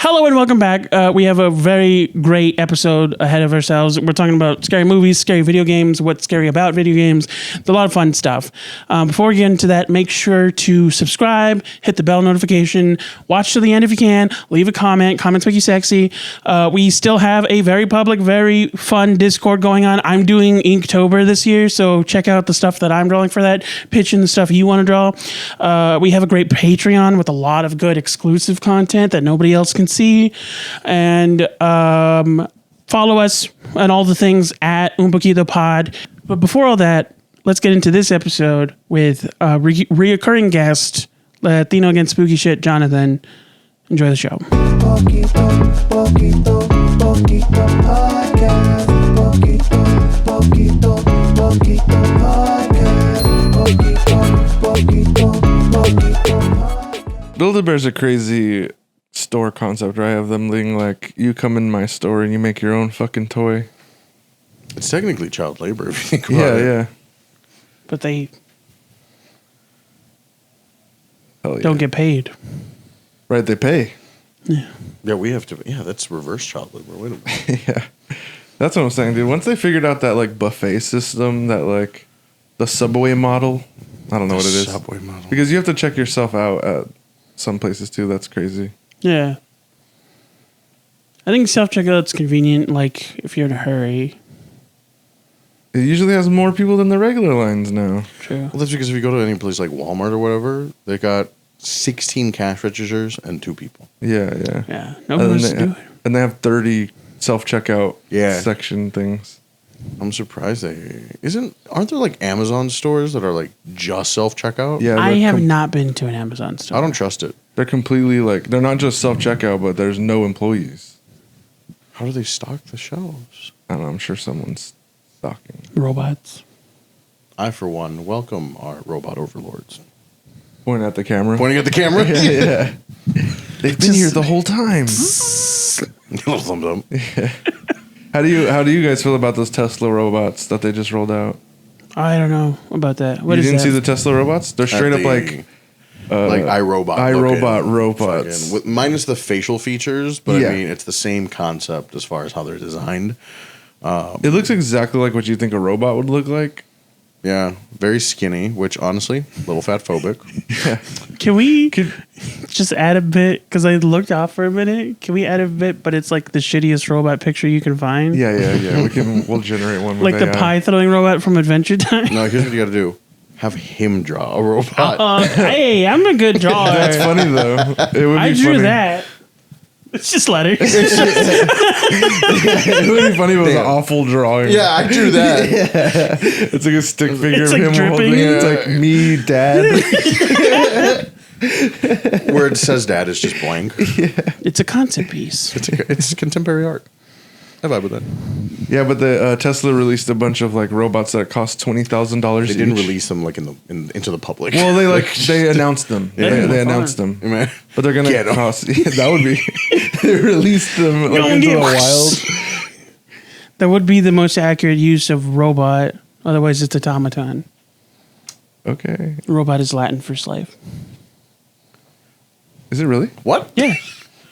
Hello and welcome back. We have a very great episode ahead of ourselves. We're talking about scary movies, scary video games, what's scary about video games, a lot of fun stuff. Before we get into that, make sure to subscribe, hit the bell notification, watch to the end if you can, leave a comment. Comments make you sexy. We still have a very public, very fun Discord going on. I'm doing Inktober this year, so check out the stuff that I'm drawing for that. Pitch in the stuff you want to draw. We have a great Patreon with a lot of good exclusive content that nobody else can see, and follow us and all the things at Poquito Pod. But before all that, let's get into this episode with reoccurring guest Latino Against Spooky Sh-t, Jonathan. Enjoy the show. Poquito podcast. Poquito podcast. Build-A-Bear's a crazy store concept, right? Of them being like, you come in my store and you make your own fucking toy. It's technically child labor if you think about it. Yeah. But they Hell yeah. don't get paid. Right, they pay. Yeah. Yeah, we have to. Yeah, that's reverse child labor. Wait a minute. Yeah. That's what I'm saying, dude. Once they figured out that like buffet system, that like the Subway model, I don't know what it is. Subway model. Because you have to check yourself out at some places too. That's crazy. Yeah. I think self-checkout's convenient, like, if you're in a hurry. It usually has more people than the regular lines now. True. Well, that's because if you go to any place like Walmart or whatever, they got 16 cash registers and 2 people. Yeah. Yeah. Nobody wants to do it. And they have 30 self-checkout Yeah. section things. I'm surprised aren't there like Amazon stores that are like just self-checkout? Yeah, I have not been to an Amazon store. I don't trust it. They're completely like, they're not just self-checkout, but there's no employees. How do they stock the shelves? I don't know, I'm sure someone's stocking. Robots. I, for one, welcome our robot overlords. Pointing at the camera. Pointing at the camera? Yeah. They've been here the whole time. Little thumbs up. Yeah. How do you guys feel about those Tesla robots that they just rolled out? I don't know about that. What you is didn't that? see the Tesla robots? They're straight up like iRobot. iRobot robots. Fucking, minus the facial features, but Yeah. I mean, it's the same concept as far as how they're designed. It looks exactly like what you think a robot would look like. Yeah, very skinny, which honestly, a little fat phobic. Can we just add a bit? Because I looked off for a minute. Can we add a bit? But it's like the shittiest robot picture you can find. Yeah. We'll generate one. Like the pie throwing robot from Adventure Time. No, here's what you got to do: have him draw a robot. Hey, I'm a good drawer. That's funny though. It would be I drew funny. that. It's just letters. It would be funny if it was an awful drawing. Yeah, I drew that. It's like a stick figure It's of like him dripping. holding it. It's like me, dad. Where it says "dad" is just blank. It's a concept piece. It's contemporary art. I vibe with that. Yeah, but the Tesla released a bunch of like robots that cost $20,000. They didn't release them like into the public. Well, they announced them. They announced them. Man. But they're gonna Get 'em. cost. Yeah, that would be. They released them like into the wild. That would be the most accurate use of robot. Otherwise, it's automaton. Okay. Robot is Latin for slave. Is it really? What? Yeah.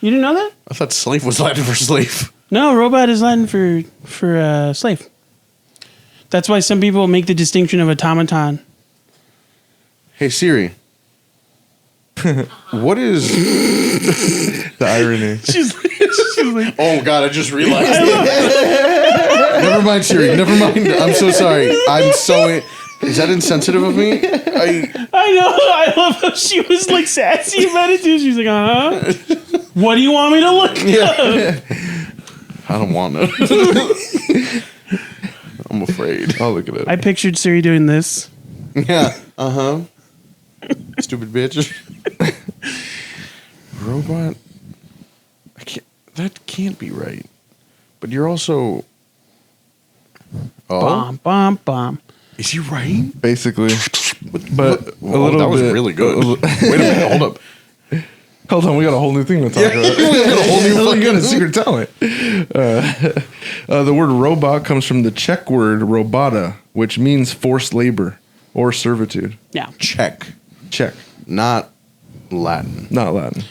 You didn't know that? I thought slave was Latin for slave. No, robot is Latin for slave. That's why some people make the distinction of automaton. Hey Siri. What is The irony. She's like, Oh God, I just realized. Never mind, Siri. Never mind. I'm so sorry. Is that insensitive of me? I know. I love how she was like sassy about it too. She's like, what do you want me to look up? I don't want to. I'm afraid. I'll look at it. I pictured Siri doing this. Yeah. Stupid bitch. Robot. That can't be right. But you're also. Oh, Bomb, bomb, bomb. is he right? Basically, but a Whoa, little that was bit, really good. Wait a minute. Hold up. Hold on, we got a whole new thing to talk about. We got a whole new We got a fucking- secret talent. The word robot comes from the Czech word robota, which means forced labor or servitude. Yeah. Czech, Czech, not Latin. not Latin.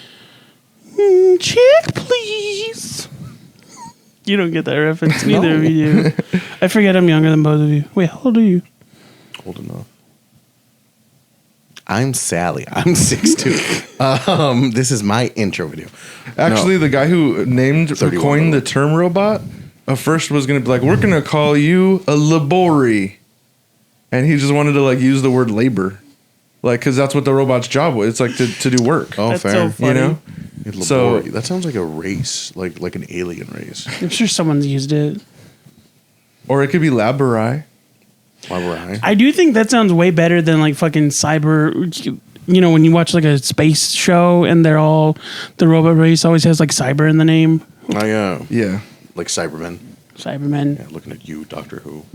Check, please. Please. You don't get that reference. Neither of you do. I forget I'm younger than both of you. Wait, how old are you? Old enough. I'm Sally. I'm 6'2". This is my intro video. Actually, No. the guy who 31. coined the term robot, first was going to be like, we're going to call you a labori. And he just wanted to like use the word labor. Like, because that's what the robot's job was. It's like to do work. Oh, That's fair. so funny. You know? So- Labori. That sounds like a race, like an alien race. I'm sure someone's used it. Or it could be labori. Why were I? I do think that sounds way better than like fucking cyber. You know, when you watch like a space show and they're all the robot race always has like cyber in the name. Yeah. Like Cybermen. Cybermen. Yeah, looking at you, Doctor Who.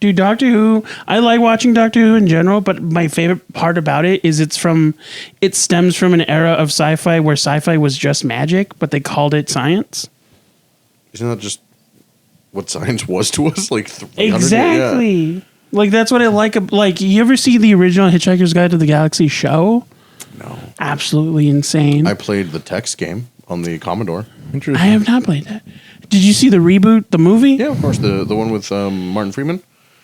Dude, Doctor Who, I like watching Doctor Who in general, but my favorite part about it is it stems from an era of sci-fi where sci-fi was just magic, but they called it science. Isn't that just what science was to us? Like 300 Exactly. Yeah. Like that's what I like. Like, you ever see the original Hitchhiker's Guide to the Galaxy show? No. Absolutely insane. I played the text game on the Commodore. Interesting. I have not played that. Did you see the reboot, the movie? Yeah, of course. The one with Martin Freeman.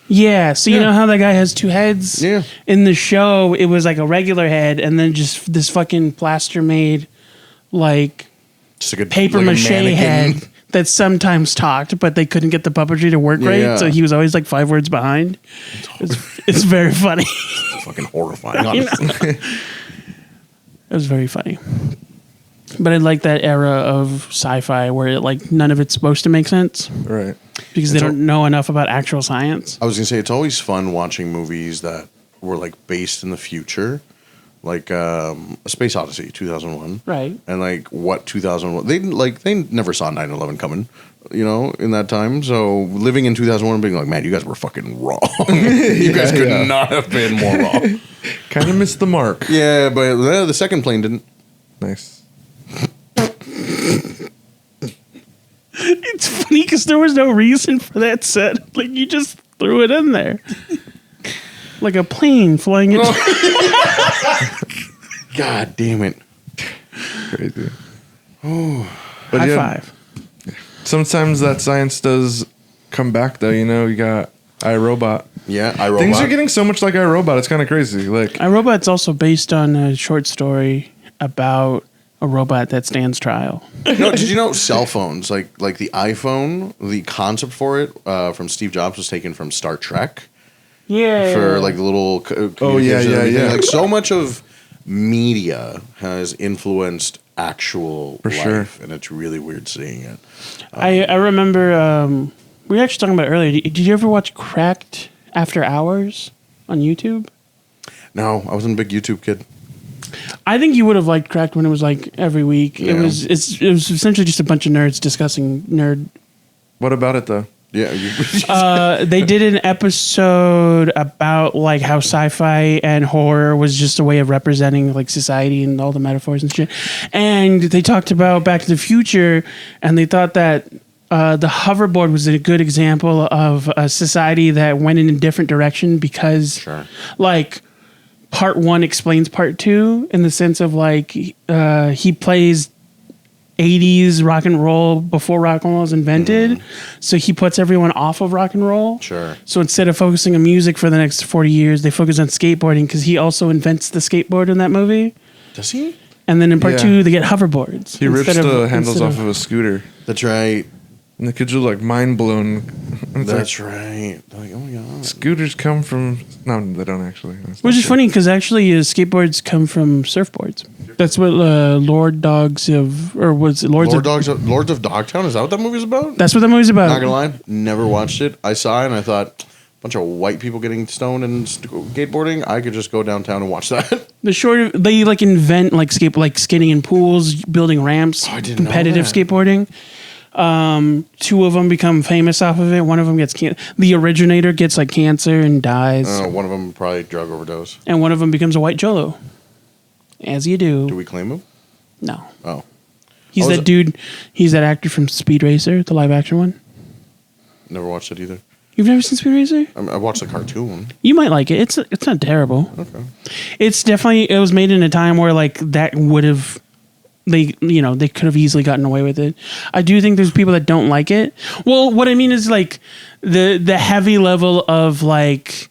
Yeah, so you Yeah. know how that guy has two heads? Yeah. In the show, it was like a regular head and then just this fucking plaster made, like, Just like a paper like a mache mannequin. head that sometimes talked, but they couldn't get the puppetry to work right, Yeah. so he was always like 5 words behind. It's very funny. It's fucking horrifying, You know? honestly. It was very funny. But I like that era of sci-fi where like none of it's supposed to make sense Right. because they don't know enough about actual science. I was gonna say it's always fun watching movies that were like based in the future, like A Space Odyssey 2001, Right. and like what 2001 they never saw 9/11 coming, you know, in that time. So living in 2001 and being like, man, you guys were fucking wrong. You guys could yeah. not have been more wrong. Kind of missed the mark. Yeah, but the second plane didn't. Nice. It's funny because there was no reason for that set. Like, you just threw it in there. Like a plane flying into... God damn it. Crazy. High yeah, five. Sometimes that science does come back, though. You know, you got iRobot. Yeah, iRobot. Things are getting so much like iRobot. It's kind of crazy. Like, iRobot's also based on a short story about a robot that stands trial. No, did you know cell phones, like the iPhone, the concept for it from Steve Jobs was taken from Star Trek Yeah. for like the little Oh, yeah, communication and everything. yeah. Like so much of media has influenced actual For life, sure. and it's really weird seeing it. I remember we were actually talking about it earlier. Did you ever watch Cracked After Hours on YouTube? No, I wasn't a big YouTube kid. I think you would have liked Cracked when it was like every week. Yeah. It was essentially just a bunch of nerds discussing nerd. what about it, though? Yeah, They did an episode about like how sci-fi and horror was just a way of representing like society and all the metaphors and shit. And they talked about Back to the Future, and they thought that the hoverboard was a good example of a society that went in a different direction because, Sure. like, part one explains part two in the sense of like he plays 80s rock and roll before rock and roll was invented. So he puts everyone off of rock and roll. Sure. So instead of focusing on music for the next 40 years, they focus on skateboarding because he also invents the skateboard in that movie. Does he? And then in part Yeah. two, they get hoverboards. He rips instead the handles instead off of a scooter. That's right. And the kids are like mind blown. It's That's like, right. They're like, oh my god. scooters come from. No, they don't actually. That's Which not is true. funny because actually skateboards come from surfboards. That's what Lord Dogs of, or was it Lords of Lords of Dogtown. Is that what that movie's about? That's what the movie's about. Not gonna lie, never watched it. I saw it and I thought, bunch of white people getting stoned and skateboarding. I could just go downtown and watch that. The short, they like invent like skating in pools, building ramps, I didn't know competitive that. skateboarding. Two of them become famous off of it. One of them gets the originator gets like cancer and dies, One of them probably drug overdose. and one of them becomes a white cholo. As you do. Do we claim him? No, Oh, he's Oh, is that it- dude. He's that actor from Speed Racer, the live action one. never watched it either. You've never seen Speed Racer? I watched the cartoon. You might like it. It's not terrible. Okay. It was made in a time where like that would have they could have easily gotten away with it. I do think there's people that don't like it. Well, what I mean is like the heavy level of like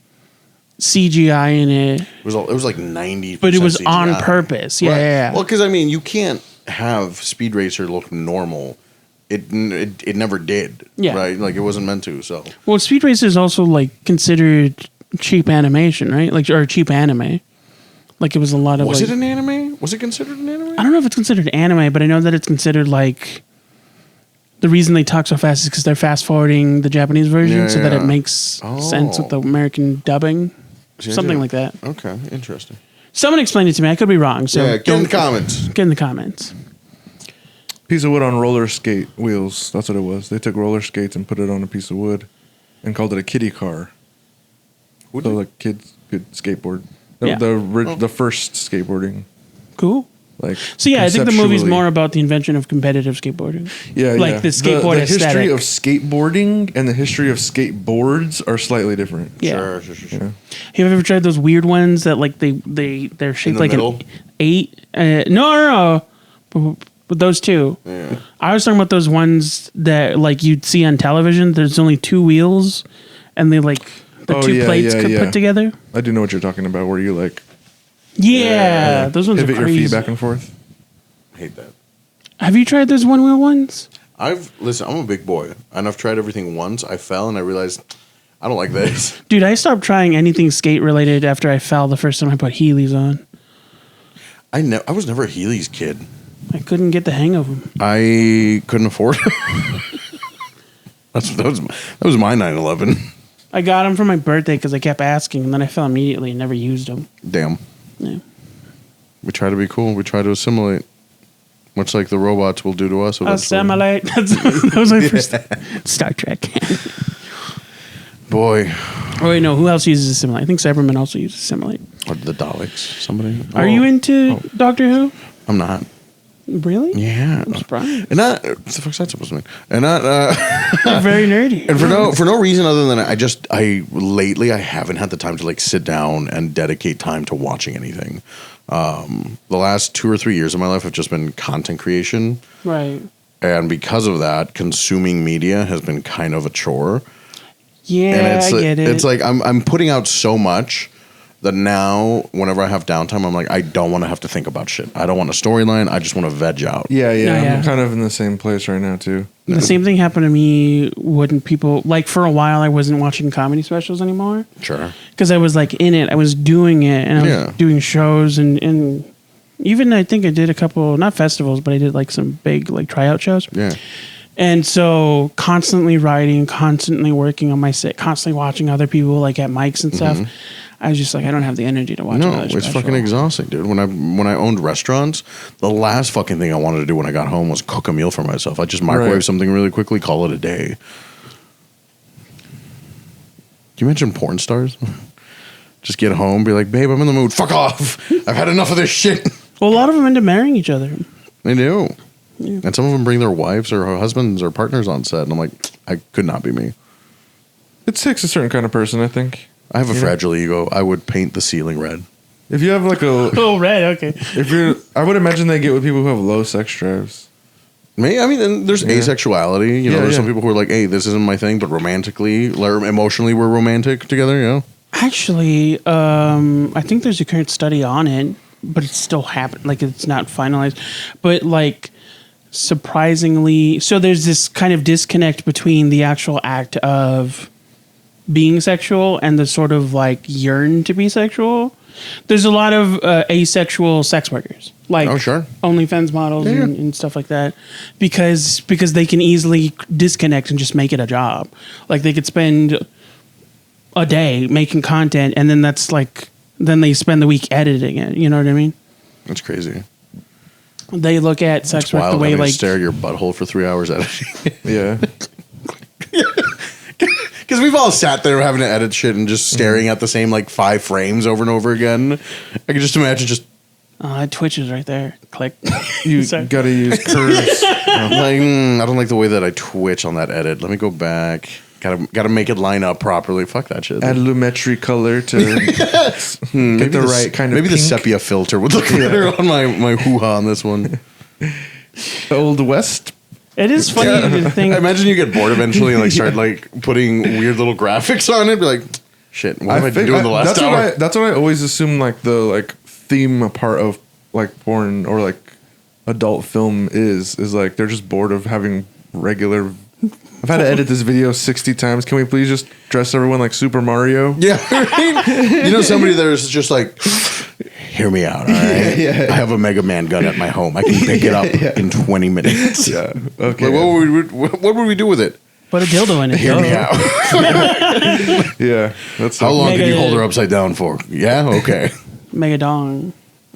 CGI in it. It was like 90%, but it was CGI. on purpose. Yeah, Right. yeah. Well, because I mean, you can't have Speed Racer look normal. It never did. Yeah. Right. Like it wasn't meant to. So. Well, Speed Racer is also like considered cheap animation, right? Like or cheap anime. Like it was a lot of. Was like, it an anime? Was it considered an anime? I don't know if it's considered anime, but I know that it's considered like. The reason they talk so fast is because they're fast forwarding the Japanese version so that it makes sense with the American dubbing. Something like that. Okay, interesting. Someone explained it to me. I could be wrong. So Yeah, get in the comments. Get in the comments. Piece of wood on roller skate wheels. That's what it was. They took roller skates and put it on a piece of wood and called it a kiddie car. So like kids could skateboard. Yeah. The first skateboarding. Cool. Like So yeah, I think the movie's conceptually. more about the invention of competitive skateboarding. Yeah, like yeah. the skateboard the aesthetic. history of skateboarding and the history of skateboards are slightly different. Yeah. Sure. Yeah. Have you ever tried those weird ones that like they're shaped the like middle? an 8? No. But those two. Yeah. I was talking about those ones that like you'd see on television. There's only 2 wheels, and they like the Oh, 2 yeah, plates yeah, could yeah. put together. I do know what you're talking about, where you like Yeah, those ones are pivot your crazy. feet back and forth. I hate that. Have you tried those 1 wheel ones? Listen, I'm a big boy, and I've tried everything once. I fell, and I realized I don't like this. Dude, I stopped trying anything skate related after I fell the first time I put Heelys on. I was never a Heelys kid. I couldn't get the hang of them. I couldn't afford it. that was my 9/11. I got them for my birthday because I kept asking, and then I fell immediately and never used them. Damn. Yeah. We try to be cool. We try to assimilate, much like the robots will do to us. eventually. Assimilate. That was my first Star Trek. Boy, Oh wait, no. Who else uses assimilate? I think Cybermen also uses assimilate. or the Daleks. Somebody. Are you into Doctor Who? I'm not. Really? Yeah. I'm surprised. And not. What the fuck's that supposed to mean? And not. You're very nerdy. And for no reason other than lately I haven't had the time to like sit down and dedicate time to watching anything. The last 2 or 3 years of my life have just been content creation, Right. and because of that, consuming media has been kind of a chore. Yeah, And I get it. It's like I'm putting out so much that now whenever I have downtime, I'm like, I don't want to have to think about shit. I don't want a storyline. I just want to veg out. Yeah, Yeah. I'm kind of in the same place right now too. The same thing happened to me when people, like for a while, I wasn't watching comedy specials anymore. Sure. Because I was like in it. I was doing it. And I was doing shows. And even I think I did a couple, not festivals, but I did like some big like tryout shows. Yeah. And so constantly writing, constantly working on my set, constantly watching other people like at mics and stuff. I was just like, I don't have the energy to watch No, another it's special. fucking exhausting, dude. When I owned restaurants, the last fucking thing I wanted to do when I got home was cook a meal for myself. I just microwave Right. something really quickly, call it a day. You mention porn stars? Just get home, be like, babe, I'm in the mood. Fuck off. I've had enough of this shit. Well, a lot of them end up marrying each other. They do. Yeah. And some of them bring their wives or husbands or partners on set. And I'm like, I could not be me. It takes a certain kind of person, I think. I have a fragile ego. I would paint the ceiling red. If you have like a, Oh, right. Okay. I would imagine they get with people who have low sex drives. Me? I mean, and there's asexuality. You know, Yeah, there's some yeah. people who are like, hey, this isn't my thing, but romantically, or emotionally, we're romantic together, you know? Actually, I think there's a current study on it, but it's still happening. Like, it's not finalized. But, like, surprisingly, so there's this kind of disconnect between the actual act of being sexual and the sort of, like, yearn to be sexual. There's a lot of asexual sex workers, like Oh, sure. OnlyFans models Yeah. and stuff like that, because they can easily disconnect and just make it a job. Like they could spend a day making content, and then then they spend the week editing it. You know what I mean? That's crazy. They look at sex It's work the wild way having to like stare at your butthole for 3 hours editing. Yeah. Because we've all sat there having to edit shit and just staring at the same like 5 frames over and over again. I can just imagine just it twitches right there. Click. You Sorry. gotta use curves. I'm like, I don't like the way that I twitch on that edit. Let me go back. Gotta make it line up properly. Fuck that shit. Add lumetri color to get the right kind of maybe the pink. sepia filter would look better on my hoo-ha on this one. Old West. It is funny to think. I imagine you get bored eventually and like start like putting weird little graphics on it. Be like, shit, what am I doing the last hour? That's what I always assume. Like the theme part of like porn or like adult film is like they're just bored of having regular. I've had to edit this video 60 times. Can we please just dress everyone like Super Mario? Yeah, right? You know, somebody there's just like, hear me out, all right? Yeah. I have a Mega Man gun at my home. I can pick it up in 20 minutes. Yeah. Okay. Like, what would we do with it? Put a dildo in it. Hear me out. Yeah. That's How long Mega- can you hold her upside down for? Yeah, okay. Megadong.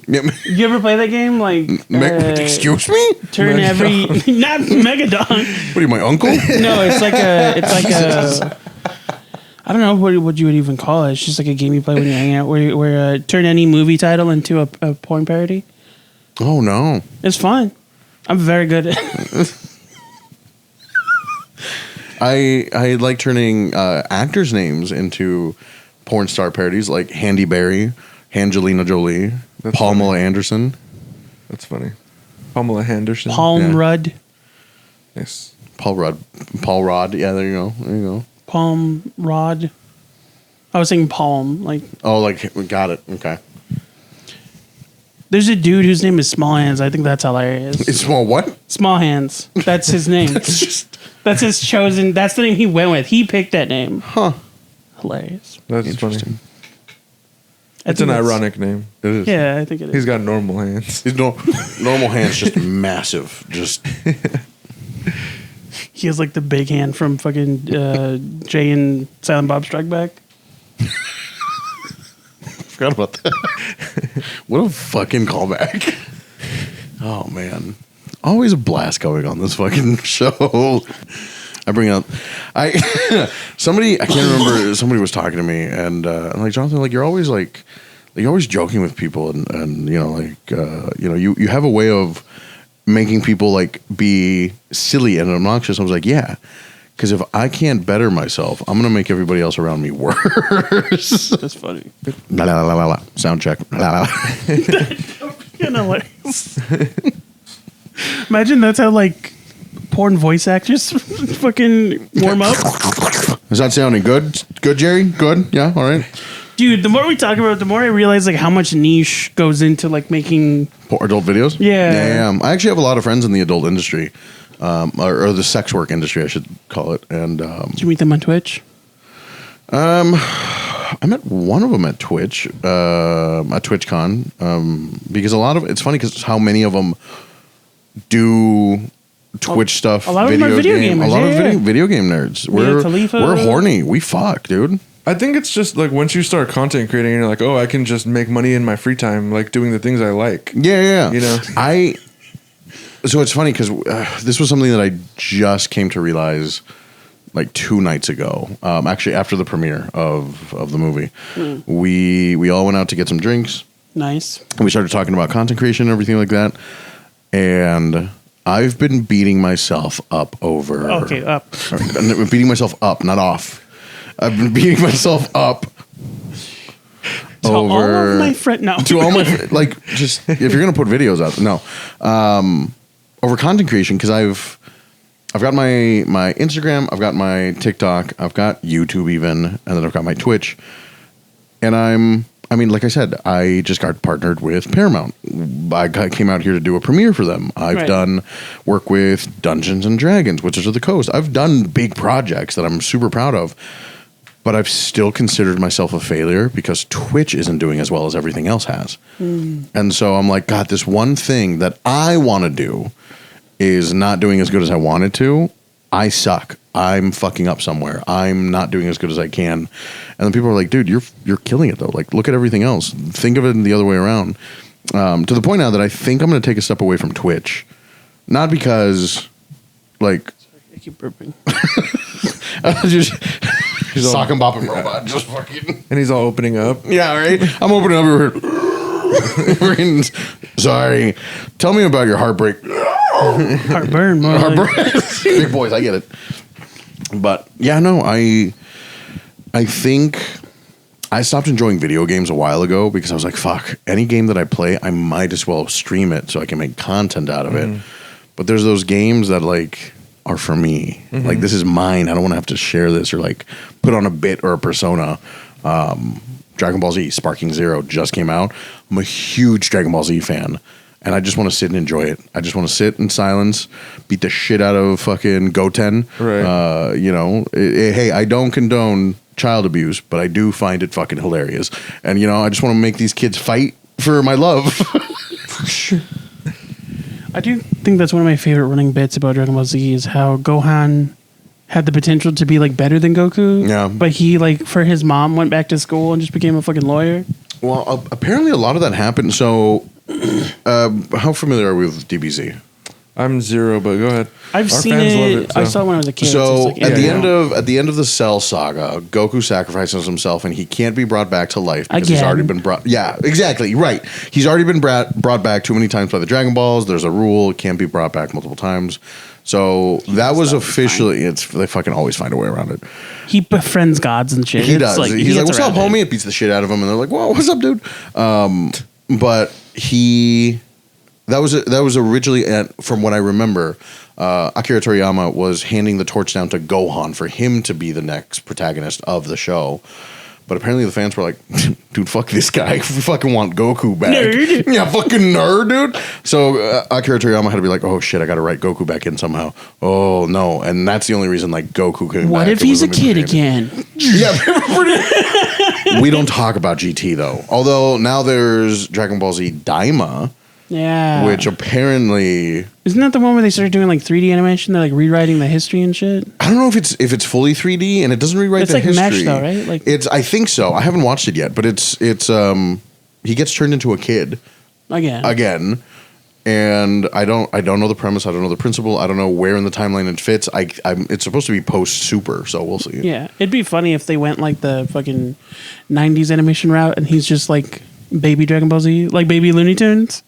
Yeah. You ever play that game? Like, Excuse me? turn every not Megadong. What are you, my uncle? No, it's like a. I don't know what you would even call it. It's just like a game you play when you're hanging out, where turn any movie title into a porn parody. Oh no. It's fun. I'm very good at it. I like turning actors' names into porn star parodies, like Handy Berry, Angelina Jolie, Pamela Anderson. That's funny. Pamela Henderson. Palm Yeah. Rudd. Yes. Paul Rudd. Yeah, there you go. Palm Rod. I was saying palm. Like, Oh, like we got it. Okay. there's a dude whose name is Small Hands. I think that's hilarious. It's small. What? Small Hands. That's his name. It's just That's his chosen. That's the name he went with. He picked that name. huh. Hilarious. That's Interesting. funny. It's an ironic name. It is. Yeah, I think it is. He's got normal hands. He's normal hands, just massive. Just He has like the big hand from fucking Jay and Silent Bob Strike Back. forgot about that. What a fucking callback. Oh man. Always a blast going on this fucking show. I bring up somebody I can't remember, somebody was talking to me and I'm like, Jonathan, like you're always joking with people and you know, like you know, you have a way of making people like be silly and obnoxious. I was like, yeah. Because if I can't better myself, I'm gonna make everybody else around me worse. That's funny. La la la la la. Sound check. La la. You know what? Imagine that's how like porn voice actors fucking warm up. Is that sounding good? Good, Jerry? Good? Yeah, all right. Dude, the more we talk about it, the more I realize like how much niche goes into like making. Adult videos? Yeah. I actually have a lot of friends in the adult industry, or the sex work industry, I should call it. And Did you meet them on Twitch? I met one of them at Twitch, at TwitchCon, because a lot of it's funny because how many of them do Twitch stuff. a lot of them are video gamers, A lot yeah. of video game nerds. Khalifa. We're horny. We fuck, dude. I think it's just like once you start content creating, you're like, oh, I can just make money in my free time, like doing the things I like. Yeah. You know? So it's funny because this was something that I just came to realize like 2 nights ago. Actually, after the premiere of the movie, we all went out to get some drinks. Nice. And we started talking about content creation and everything like that. And I've been beating myself up over. Okay, up. Beating myself up, not off. I've been beating myself up To all of my friends. No. to all my like just if you're gonna put videos out, no, over content creation because I've got my Instagram, I've got my TikTok, I've got YouTube even, and then I've got my Twitch, and I mean, like I said, I just got partnered with Paramount. Came out here to do a premiere for them. I've done work with Dungeons and Dragons, Wizards of the Coast. I've done big projects that I'm super proud of. But I've still considered myself a failure because Twitch isn't doing as well as everything else has. And so I'm like, God, this one thing that I want to do is not doing as good as I wanted to. I suck. I'm fucking up somewhere. I'm not doing as good as I can. And then people are like, dude, you're killing it though. Like, look at everything else. Think of it the other way around. To the point now that I think I'm going to take a step away from Twitch. Not because, like... I keep burping. just... He's Sock and bopping robot, just fucking. And he's all opening up. Yeah, right. I'm opening up over here. Sorry. Tell me about your heartbreak. Heartburn. More like. Big boys, I get it. But yeah, no, I think I stopped enjoying video games a while ago because I was like, fuck, any game that I play, I might as well stream it so I can make content out of it. But there's those games that like are for me. Like, this is mine. I don't want to have to share this or like put on a bit or a persona. Dragon Ball Z Sparking Zero just came out. I'm a huge Dragon Ball Z fan. And I just want to sit and enjoy it. I just want to sit in silence, beat the shit out of fucking Goten. Right. You know, hey, I don't condone child abuse, but I do find it fucking hilarious. And, you know, I just want to make these kids fight for my love. For sure. I do think that's one of my favorite running bits about Dragon Ball Z is how Gohan had the potential to be like better than Goku. Yeah. But he like for his mom went back to school and just became a fucking lawyer. Well, apparently a lot of that happened. So, how familiar are we with DBZ? I'm zero, but go ahead. I've Our seen fans it. love it, I so. saw it when I was a kid. So it's at the yeah. end of the Cell saga, Goku sacrifices himself, and he can't be brought back to life because he's Again. already been brought. Yeah, exactly right. He's already been brought back too many times by the Dragon Balls. There's a rule; it can't be brought back multiple times. So that was officially. They fucking always find a way around it. He befriends gods and shit. He It's does. Like, He's like, gets "What's up, around it. homie?" It beats the shit out of him, and they're like, "Whoa, what's up, dude?" But he. That was originally, from what I remember, Akira Toriyama was handing the torch down to Gohan for him to be the next protagonist of the show. But apparently the fans were like, dude, fuck this guy. We fucking want Goku back. Nerd. Yeah, fucking nerd, dude. So Akira Toriyama had to be like, oh shit, I got to write Goku back in somehow. Oh no. And that's the only reason like Goku came back. What if It he's a was kid game. again? Yeah, we don't talk about GT though. Although now there's Dragon Ball Z Daima, Yeah. which apparently Isn't that the one where they started doing like 3D animation? They're like rewriting the history and shit. I don't know if it's fully 3D and it doesn't rewrite It's the like history. Mesh though, right? Like It's I think so. I haven't watched it yet, but it's he gets turned into a kid again. And I don't know the premise. I don't know the principle. I don't know where in the timeline it fits. It's supposed to be post Super, so we'll see. Yeah, it'd be funny if they went like the fucking 90s animation route and he's just like baby Dragon Ball Z, like baby Looney Tunes.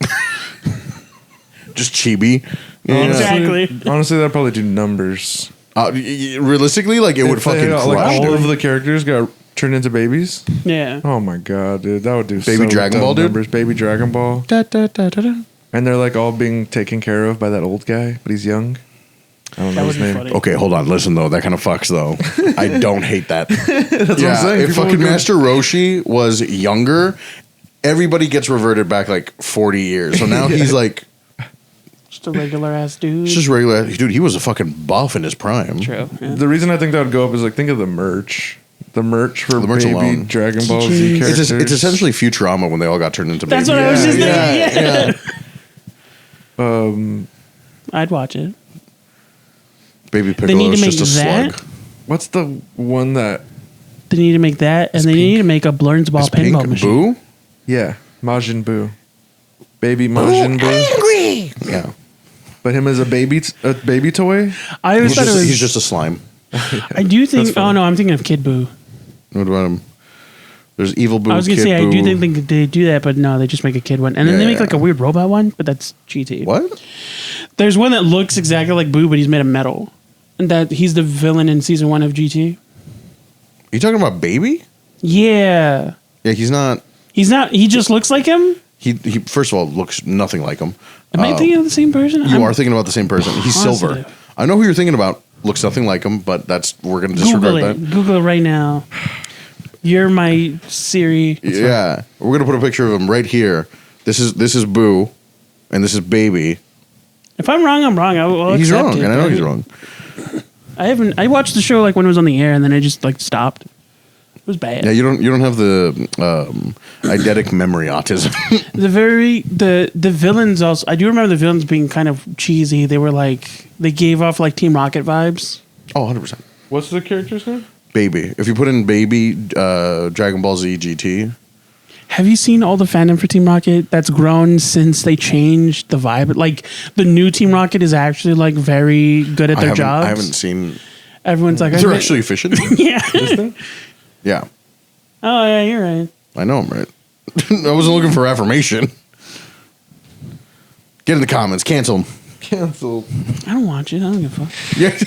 Just chibi. Yeah. Exactly. Honestly, that'd probably do numbers. Realistically, like it would If they fucking got, crush. like all dude. of the characters got turned into babies. Yeah. Oh my god, dude, that would do Baby so Dragon dumb Ball, dude? numbers. Baby Dragon Ball, Da, da, da, da, da. and they're like all being taken care of by that old guy, but he's young. I don't That know would his be name. funny. Okay, hold on. Listen though, that kind of fucks though. I don't hate that. That's what I'm saying. If People fucking would go- Master Roshi was younger, everybody gets reverted back like 40 years. So now he's like Just a regular ass dude. just regular dude. He was a fucking buff in his prime. True. Yeah. The reason I think that would go up is like think of the merch. The merch for The merch baby alone. Dragon Ball Z Jeez. characters. It's essentially Futurama when they all got turned into That's babies. what I was just Yeah, thinking. Yeah. I'd watch it. Baby They Piccolo need is to just a make that. slug. What's the one that? They need to make that, and they need to make a Blurns Ball Is pinball Pink machine. Boo? Yeah, Majin Buu. Baby Majin Buu. Yeah. But him as a baby toy. I always thought it was. He's just a slime. I do think. That's fine. Oh no, I'm thinking of Kid Boo. What about him? There's Evil Boo. I was gonna Kid say I Boo. do think they do that, but no, they just make a kid one, and then they make Yeah. like a weird robot one, but that's GT. What? There's one that looks exactly like Boo, but he's made of metal, and that he's the villain in season 1 of GT. You talking about Baby? Yeah, Yeah, he's not. he's not. He just looks like him. He first of all looks nothing like him. Am I thinking of the same person? You are thinking about the same person. He's silver. positive. I know who you're thinking about. Looks nothing like him, but we're gonna Google disregard it. that. Google it right now. You're my Siri. Yeah, we're gonna put a picture of him right here. This is Boo, and this is Baby. If I'm wrong, I'm wrong. I'll He's accept wrong, it, and I know but he's wrong. I watched the show like when it was on the air, and then I just like stopped. It was bad. Yeah, you don't have the eidetic memory autism. The villains also. I do remember the villains being kind of cheesy. They were like they gave off like Team Rocket vibes. Oh, 100%. What's the character's name? Baby. If you put in Baby Dragon Ball Z GT, Have you seen all the fandom for Team Rocket that's grown since they changed the vibe? Like the new Team Rocket is actually like very good at their jobs. I haven't seen. Everyone's like They're actually efficient. yeah. Yeah, Oh yeah, you're right. I know I'm right. I wasn't looking for affirmation. Get in the comments. Cancel 'em. Cancelled. I don't watch it. I don't give a fuck. Yeah.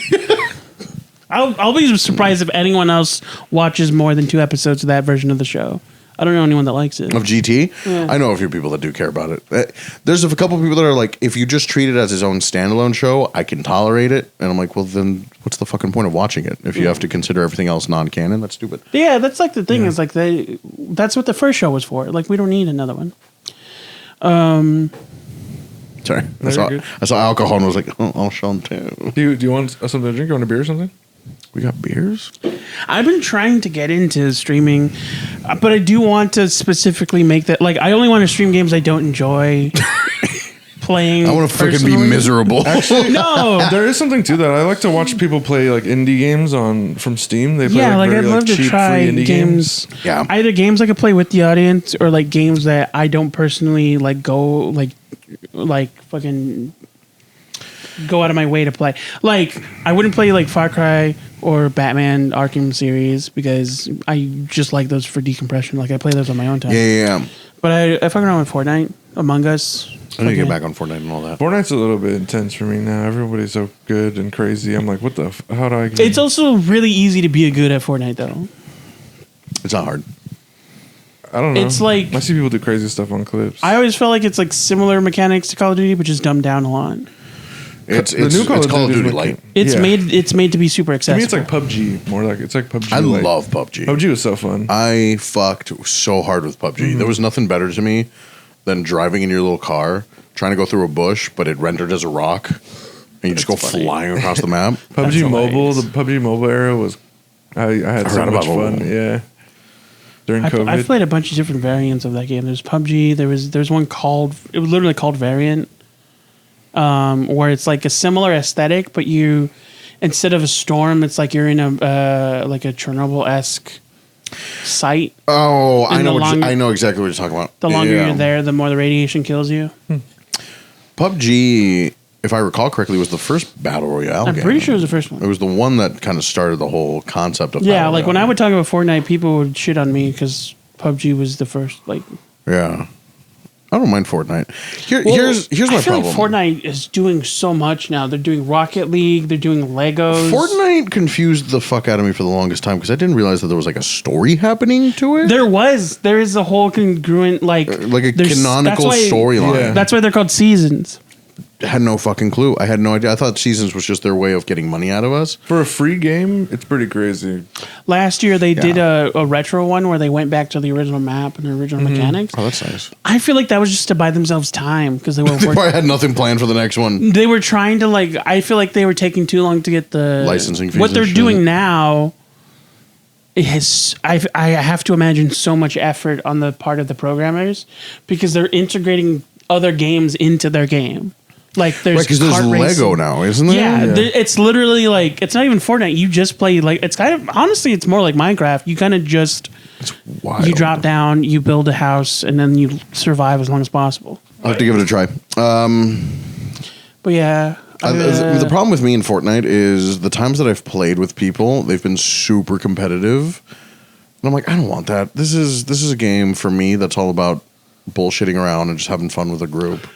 I'll be surprised if anyone else watches more than 2 episodes of that version of the show. I don't know anyone that likes it. Of GT? Yeah. I know a few people that do care about it. There's a couple people that are like, if you just treat it as his own standalone show, I can tolerate it. And I'm like, well, then what's the fucking point of watching it? If you have to consider everything else non-canon, that's stupid. Yeah, that's like the thing is like that's what the first show was for. Like we don't need another one. Sorry. I saw alcohol and was like, oh, I'll show them too. Do you want something to drink? You want a beer or something? We got beers? I've been trying to get into streaming, but I do want to specifically make that like I only want to stream games I don't enjoy playing. I want to freaking be personally. miserable. No, There is something to that. I like to watch people play like indie games from Steam. They play yeah, like very, I'd love to cheap, try free indie games. Yeah. Either games I could play with the audience or like games that I don't personally like go like fucking go out of my way to play. Like I wouldn't play like Far Cry or Batman Arkham series because I just like those for decompression. Like I play those on my own time. Yeah. But I fuck around with Fortnite, Among Us. I need to get back on Fortnite and all that. Fortnite's a little bit intense for me now. Everybody's so good and crazy. I'm like, what the? How do I? It's also really easy to be good at Fortnite though. It's not hard. I don't know. It's like I see people do crazy stuff on clips. I always felt like it's like similar mechanics to Call of Duty, but just dumbed down a lot. It's The new Call it's of Call of Duty Duty is Light. It's made to be super to accessible. me, it's like PUBG. More like it's like PUBG. I Light. love PUBG. PUBG was so fun. I fucked so hard with PUBG. There was nothing better to me than driving in your little car, trying to go through a bush, but it rendered as a rock, and you just go flying across the map. PUBG Mobile, hilarious. the PUBG Mobile era was. I had so forgot much about fun. mobile. Yeah. During COVID. I've played a bunch of different variants of that game. There's PUBG. There's one called it was literally called Variant, where it's like a similar aesthetic, but you instead of a storm, it's like you're in a like a Chernobyl-esque site. Oh, I And know. the longer- I know exactly what you're talking about. The longer Yeah. you're there, the more the radiation kills you. PUBG, if I recall correctly, was the first battle royale. I'm game. pretty sure it was the first one. It was the one that kind of started the whole concept of. Yeah, battle like when royale. I would talk about Fortnite, people would shit on me because PUBG was the first. Like, Yeah, I don't mind Fortnite. well, Here's my I feel problem. like Fortnite is doing so much now. They're doing Rocket League. They're doing Legos. Fortnite confused the fuck out of me for the longest time because I didn't realize that there was like a story happening to it. There is a whole congruent like A there's- canonical that's why- storyline. Yeah. That's why they're called seasons. Had no fucking clue. I had no idea. I thought seasons was just their way of getting money out of us. For a free game, it's pretty crazy. Last year they did Yeah. a retro one where they went back to the original map and the original mechanics. Oh, that's nice. I feel like that was just to buy themselves time because they were They working. probably had nothing planned for the next one. They were trying to like. I feel like they were taking too long to get the Licensing fees What and they're shit. doing now is, I have to imagine so much effort on the part of the programmers because they're integrating other games into their game. Like there's Right, because there's kart Lego racing. now, isn't there? Yeah, it's literally like it's not even Fortnite. You just play like it's kind of honestly, it's more like Minecraft. You kind of just Wild. you drop down, you build a house, and then you survive as long as possible. I'll have to give it a try. But yeah, The problem with me in Fortnite is the times that I've played with people, they've been super competitive, and I'm like, I don't want that. This is a game for me that's all about bullshitting around and just having fun with a group.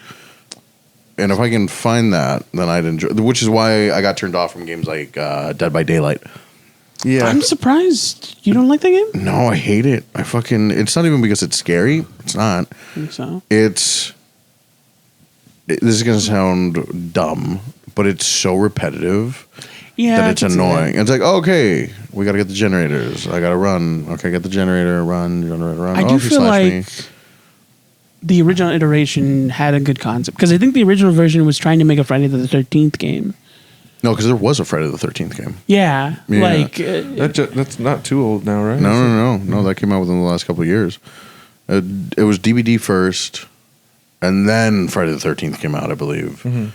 And if I can find that, then I'd enjoy. Which is why I got turned off from games like Dead by Daylight. Yeah. I'm surprised you don't like that game. No, I hate it. It's not even because it's scary. It's not. I think so. This is gonna sound dumb, but it's so repetitive Yeah, that I it's can see annoying. It's like, okay, we gotta get the generators. I gotta run. Okay, get the generator. Run. Generator. Run. I Oh, do if you feel slash like me. the original iteration had a good concept because I think the original version was trying to make a Friday the 13th game. No, because there was a Friday the 13th game. Yeah, Yeah. like That's not too old now, right? No. That came out within the last couple of years. It was DVD first, and then Friday the 13th came out, I believe. Mm-hmm.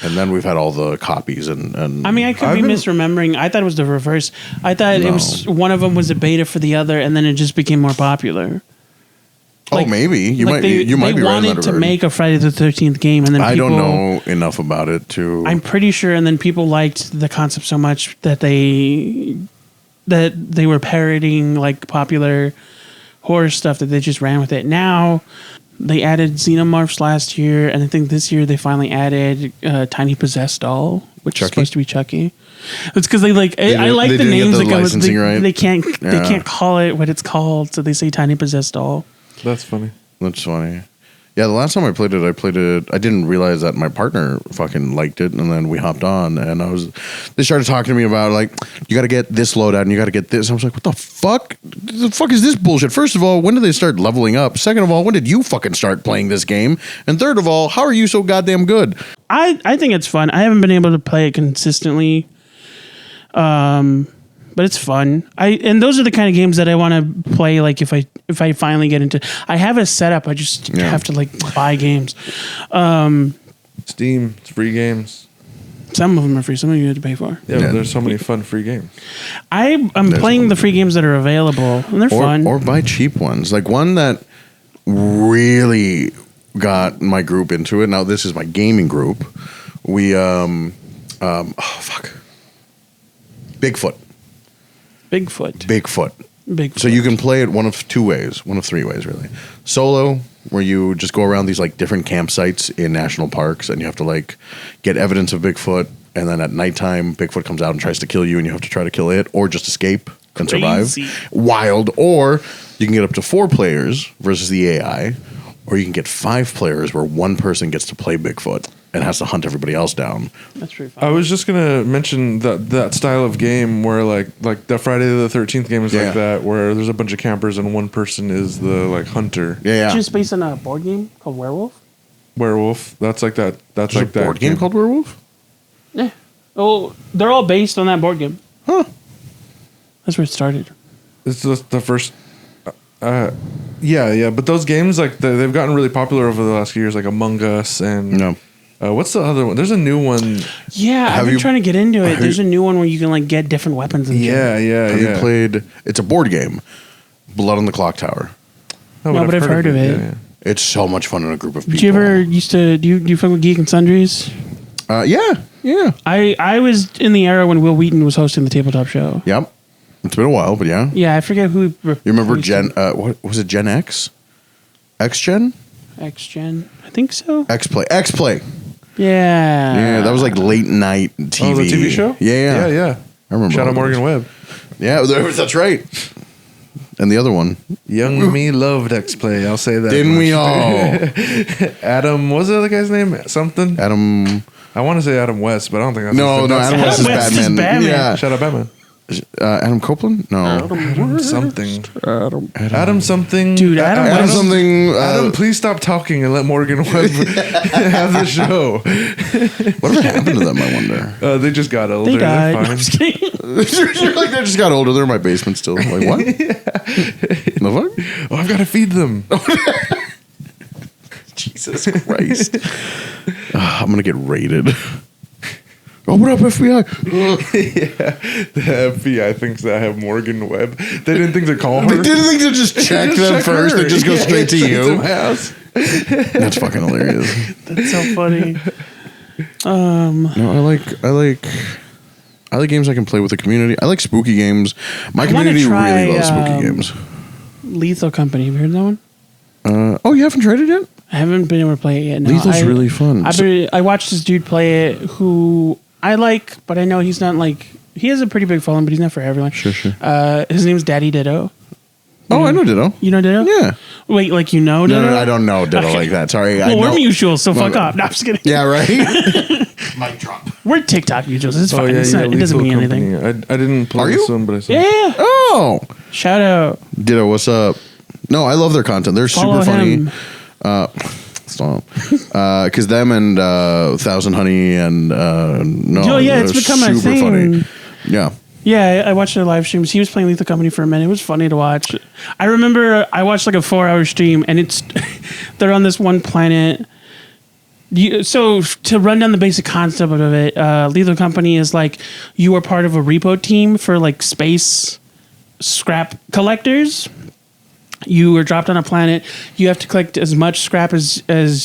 And then we've had all the copies and I mean, I could I've be been- misremembering. I thought it was the reverse. I thought it No. was one of them was a beta for the other, and then it just became more popular. oh, maybe you Like might they, you might they be right in wanted that to regard. make a Friday the 13th game, and then I people, don't know enough about it to. I'm pretty sure, and then people liked the concept so much that they were parodying like popular horror stuff that they just ran with it. Now They added Xenomorphs last year, and I think this year they finally added Tiny Possessed Doll, which is supposed to be Chucky. It's because they like I like the names. Get the licensing right. They can't call it what it's called, so they say Tiny Possessed Doll. That's funny. That's funny. Yeah, the last time I played it. I didn't realize that my partner fucking liked it, and then we hopped on, and they started talking to me about like, you got to get this loadout, and you got to get this. I was like, what the fuck? The fuck is this bullshit? First of all, when did they start leveling up? Second of all, when did you fucking start playing this game? And third of all, how are you so goddamn good? I think it's fun. I haven't been able to play it consistently. But it's fun. And those are the kind of games that I want to play. Like if I finally get into, I have a setup. I just have to like buy games. Steam, it's free games. Some of them are free. Some of you have to pay for. Yeah, but there's so many fun free games. I'm playing the free games that are available, and they're fun. Or buy cheap ones. Like one that really got my group into it. Now this is my gaming group. We Bigfoot. So you can play it one of three ways, really. Solo, where you just go around these like different campsites in national parks, and you have to like get evidence of Bigfoot, and then at nighttime, Bigfoot comes out and tries to kill you, and you have to try to kill it, or just escape and survive. Wild. Or you can get up to 4 players versus the AI, or you can get 5 players where one person gets to play Bigfoot and has to hunt everybody else down. That's pretty fun. I was just gonna mention that style of game where like the Friday the 13th game is like that, where there's a bunch of campers and one person is the like hunter. Yeah. It's just based on a board game called Werewolf. That's like that. That's like that board game called Werewolf. Yeah. Oh, they're all based on that board game. Huh. That's where it started. It's just the first. Yeah. But those games like they've gotten really popular over the last few years, like Among Us and. What's the other one? There's a new one. Yeah, I've been trying to get into it. There's a new one where you can like get different weapons. And yeah. Have you played? It's a board game. Blood on the Clock Tower. No, but I've heard of it. Yeah. It's so much fun in a group of people. Did you ever used to do you fuck with Geek and Sundries? Yeah. I was in the era when Will Wheaton was hosting the tabletop show. Yep. It's been a while, but yeah. Yeah, I forget who. You remember what was it? Gen X? X-Gen? X-Gen? I think so. X-Play. Yeah. That was like late night TV. Oh, the TV show? Yeah. I remember. Shout out Morgan Webb. Yeah, that's right. And the other one. Young me loved X-Play. I'll say that. Didn't we all? Adam, what was the other guy's name? Something? Adam. I want to say Adam West, but I don't think that's No, Adam West is Batman. Yeah. Shout out Batman. Adam Copeland? No. Adam something. Adam something. Dude, Adam something. Adam, please stop talking and let Morgan Webb have the show. Whatever happened to them, I wonder? They just got older. They died. They're fine. You're like, they just got older. They're in my basement still. I'm like, what? The fuck? Oh, I've got to feed them. Jesus Christ. I'm going to get raided. Oh, what up, FBI? The FBI thinks that I have Morgan Webb. They didn't think to call her. They didn't think to just check them first. They just go straight to you. To my house. That's fucking hilarious. That's so funny. No, I like games I can play with the community. I like spooky games. My community really loves spooky games. Lethal Company. Have you heard of that one? You haven't tried it yet? I haven't been able to play it yet. No, Lethal's really fun. I watched this dude play it who I like, but I know he's not like... He has a pretty big following, but he's not for everyone. Sure. His name's Daddy Ditto. I know Ditto. You know Ditto? Yeah. Wait, like you know Ditto? No, I don't know Ditto like that. Sorry. Well, we're mutuals, so fuck off. No, I'm just kidding. Yeah, right? Mic drop. We're TikTok mutuals. It's fine. It doesn't mean anything. I didn't play this one, but I saw. Yeah. Oh. Shout out. Ditto, what's up? No, I love their content. They're Follow super funny. him. Stop. Because them and Thousand Honey and it's become a thing. Funny. Yeah. Yeah, I watched their live streams. He was playing Lethal Company for a minute. It was funny to watch. I remember I watched like a 4-hour stream, and they're on this one planet. So to run down the basic concept of it, Lethal Company is like you are part of a repo team for like space scrap collectors. You are dropped on a planet. You have to collect as much scrap as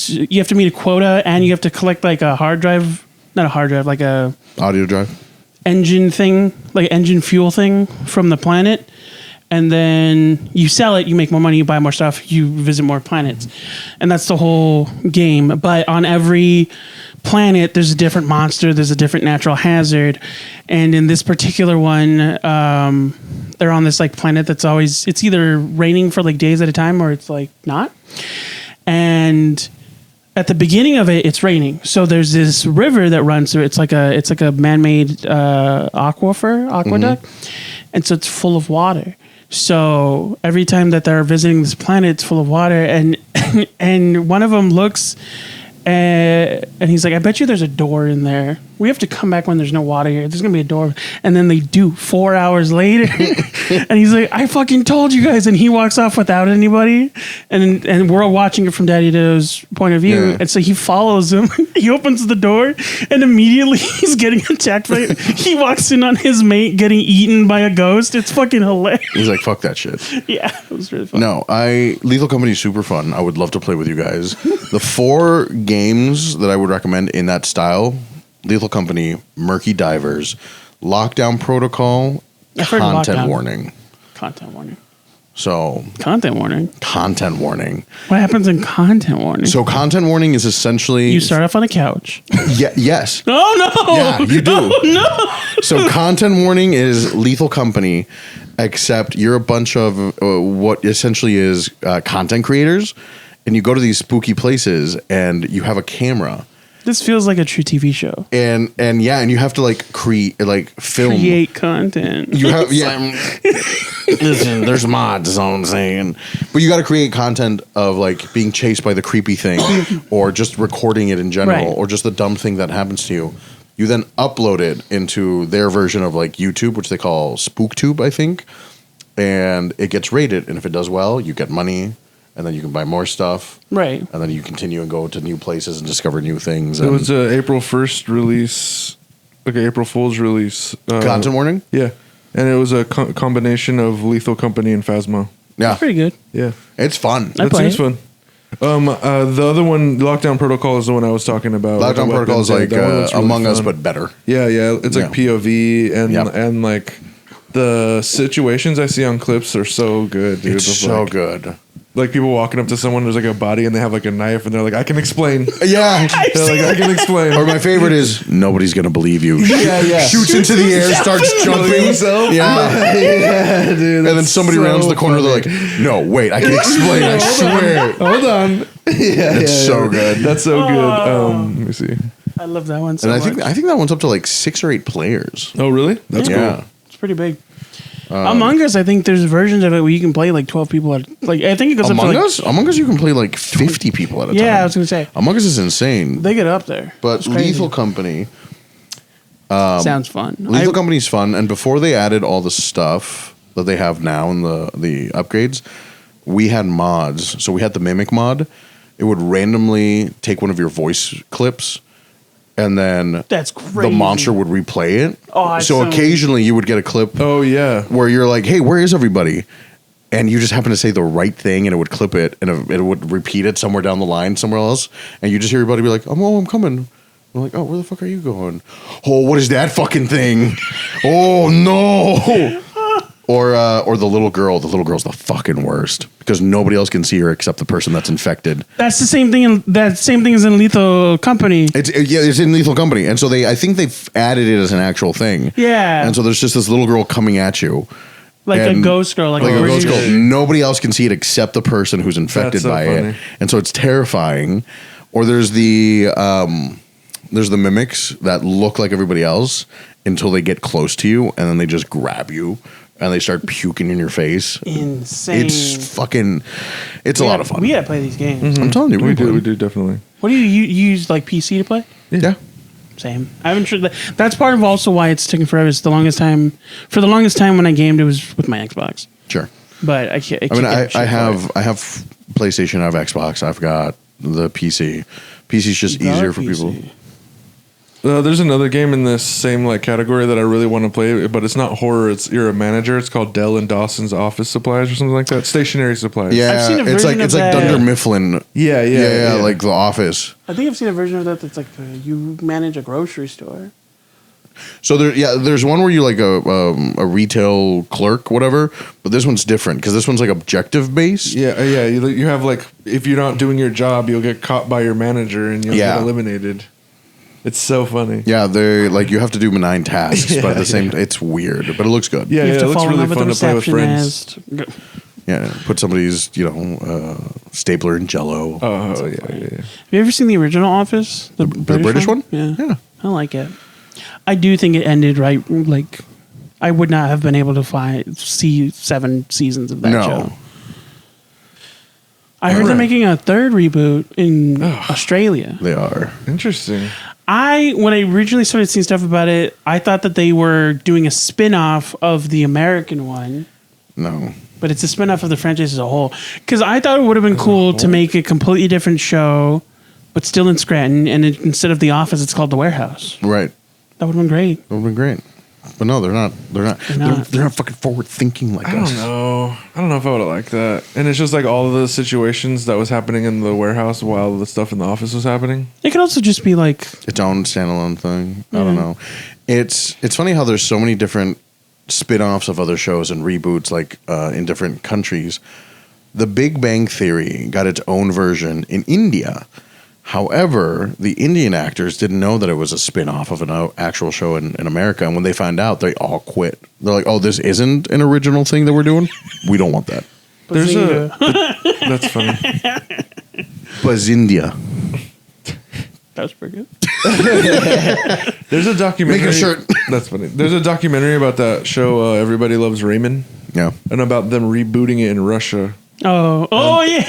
you have to meet a quota, and you have to collect like a hard drive, not a hard drive, like a audio drive. Engine thing, like engine fuel thing from the planet. and then you sell it, you make more money, you buy more stuff, you visit more planets. And that's the whole game. But on every planet, there's a different monster, there's a different natural hazard. And in this particular one, they're on this like planet that's always, it's either raining for like days at a time or it's like not. And at the beginning of it, it's raining. So there's this river that runs through. It's like a man-made aqueduct. And so it's full of water. So every time that they're visiting this planet, it's full of water. And one of them looks and he's like, I bet you there's a door in there. We have to come back when there's no water here. There's going to be a door. And then they do 4 hours later. And he's like, I fucking told you guys. And he walks off without anybody. And we're all watching it from Daddy Do's point of view. Yeah. And so he follows him. He opens the door. And immediately he's getting attacked by he walks in on his mate getting eaten by a ghost. It's fucking hilarious. He's like, fuck that shit. Yeah, it was really fun. No, Lethal Company is super fun. I would love to play with you guys. The 4 games that I would recommend in that style: Lethal Company, Murky Divers, Lockdown Protocol, I've heard of Content Lockdown. Warning. Content warning. So, Content warning. Content Warning. What happens in content warning? So, Content Warning is essentially you start off on a couch. yes. Oh no! Yeah, you do. Oh, no! So, Content Warning is Lethal Company, except you're a bunch of what essentially is content creators, and you go to these spooky places, and you have a camera. This feels like a true TV show. And you have to like film. Create content. You have listen, there's mods, is all I'm saying. But you got to create content of like being chased by the creepy thing, or just recording it in general, Right. or just the dumb thing that happens to you. You then upload it into their version of like YouTube, which they call SpookTube, I think, and it gets rated. And if it does well, you get money. And then you can buy more stuff. Right. And then you continue and go to new places and discover new things. It And was a April 1st release, like a April Fool's release. Content Warning? Yeah. And it was a combination of Lethal Company and Phasma. Yeah. Pretty good. Yeah. It's fun. I That play seems it. fun. The other one, Lockdown Protocol, is the one I was talking about. with the Lockdown Protocol is weapons. like That one looks really Among Us, fun. but better. Yeah. It's like Yeah. POV Yep. and like the situations I see on clips are so good, dude. It's Of, so like, good. Like people walking up to someone, there's like a body and they have like a knife and they're like, I can explain. Yeah. They're like, I can explain. Or my favorite is nobody's gonna believe you. Yeah. Shoots into the air, starts jumping. himself. Yeah. Yeah, dude. And then that's somebody so rounds the corner. funny. They're like, "No, wait, I can explain. I swear." Hold on. Yeah, It's so good. That's so good. Let me see. I love that one so And much. I think that one's up to like 6 or 8 players. Oh, really? That's Yeah. cool. It's pretty big. Among Us, I think there's versions of it where you can play like 12 people at like. I think it goes Among up to like, Us, Among Us, you can play like 50 people at a time. Yeah, I was gonna say Among Us is insane. they get up there. But It's crazy. Lethal Company, sounds fun. Lethal Company's fun. And before they added all the stuff that they have now in the upgrades, we had mods. So we had the Mimic mod. It would randomly take one of your voice clips, and then That's the crazy. monster would replay it. Oh, it's so so- occasionally you would get a clip Oh, yeah. where you're like, "Hey, where is everybody?" And you just happen to say the right thing, and it would clip it, and it would repeat it somewhere down the line, somewhere else, and you just hear everybody be like, I'm coming." I'm like, "Oh, where the fuck are you going?" "Oh, what is that fucking thing?" "Oh no!" Or the little girl. The little girl's the fucking worst because nobody else can see her except the person that's infected. That's the same thing. That same thing as in Lethal Company. It's in Lethal Company, and so I think they've added it as an actual thing. Yeah. And so there's just this little girl coming at you. Like a and- ghost girl. Like Like a ghost British- girl. Nobody else can see it except the person who's infected That's so by funny. it, and so it's terrifying. Or there's the mimics that look like everybody else until they get close to you, and then they just grab you and they start puking in your face. Insane. It's a lot of fun. We gotta play these games. I'm telling you, We play. do definitely. What do you use like PC to play? Yeah. Same. I haven't tried that. That's part of also why it's taken forever. It's the longest time. For the longest time when I gamed, it was with my Xbox. Sure. But I can't. I mean, can't get I shit for it. have PlayStation, I have Xbox, I've got the PC. PC's just Got easier a for PC. people. There's another game in this same like category that I really want to play, but it's not horror. You're a manager. It's called Dell and Dawson's Office Supplies or something like that. Stationary supplies. Yeah, I've seen a it's like version of that. Dunder Mifflin. Yeah, Like The Office. I think I've seen a version of that that's like you manage a grocery store. So there's one where you like a retail clerk, whatever. But this one's different because this one's like objective based. Yeah, yeah. You have like, if you're not doing your job, you'll get caught by your manager and you'll get eliminated. It's so funny. Yeah, they're like you have to do 9 tasks, but at the same, it's weird, but it looks good. Yeah, You have it to looks fall in really love with fun the to play with friends. receptionist. Yeah, put somebody's stapler in Jello. Oh yeah. Have you ever seen the original Office? The British one? Yeah. I like it. I do think it ended right. Like, I would not have been able to see 7 seasons of that show. I heard they're making a 3rd reboot in Australia. They are. Interesting. When I originally started seeing stuff about it, I thought that they were doing a spin-off of the American one. No. But it's a spin-off of the franchise as a whole. Because I thought it would have been cool to make a completely different show, but still in Scranton, and instead of The Office, it's called The Warehouse. Right. That would have been great. That would have been great. But no, they're not. They're not fucking forward thinking like us. I don't know if I would have liked that. And it's just like all of the situations that was happening in the warehouse while the stuff in the office was happening. It could also just be like Its own standalone thing. I don't know. It's funny how there's so many different spin-offs of other shows and reboots like in different countries. The Big Bang Theory got its own version in India. However, the Indian actors didn't know that it was a spin-off of an actual show in America. And when they found out, they all quit. They're like, oh, this isn't an original thing that we're doing? We don't want that. There's that's funny. Bazindia. that was pretty good. There's a documentary. Make a shirt. That's funny. There's a documentary about that show, Everybody Loves Raymond. Yeah. And about them rebooting it in Russia. Oh yeah.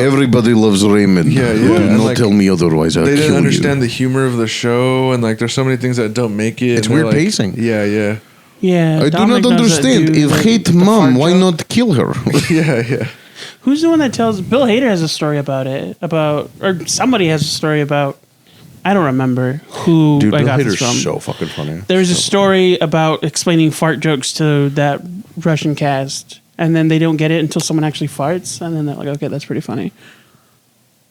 Everybody loves Raymond. Yeah, yeah. Do And, not like, tell me otherwise. I'll They didn't kill understand you. the humor of the show, and like there's so many things that don't make it. It's and they're, weird like, pacing. Yeah, yeah. Yeah. I do Dominic not knows that understand. dude, If like, hate the mom, fart why joke. not kill her? Yeah, yeah. Who's the one that tells? Bill Hader has a story about it. Or somebody has a story about. I don't remember who Dude, I Bill got this Hader's from. so fucking funny. There's a story about explaining fart jokes to that Russian cast, and then they don't get it until someone actually farts, and then they're like, "Okay, that's pretty funny."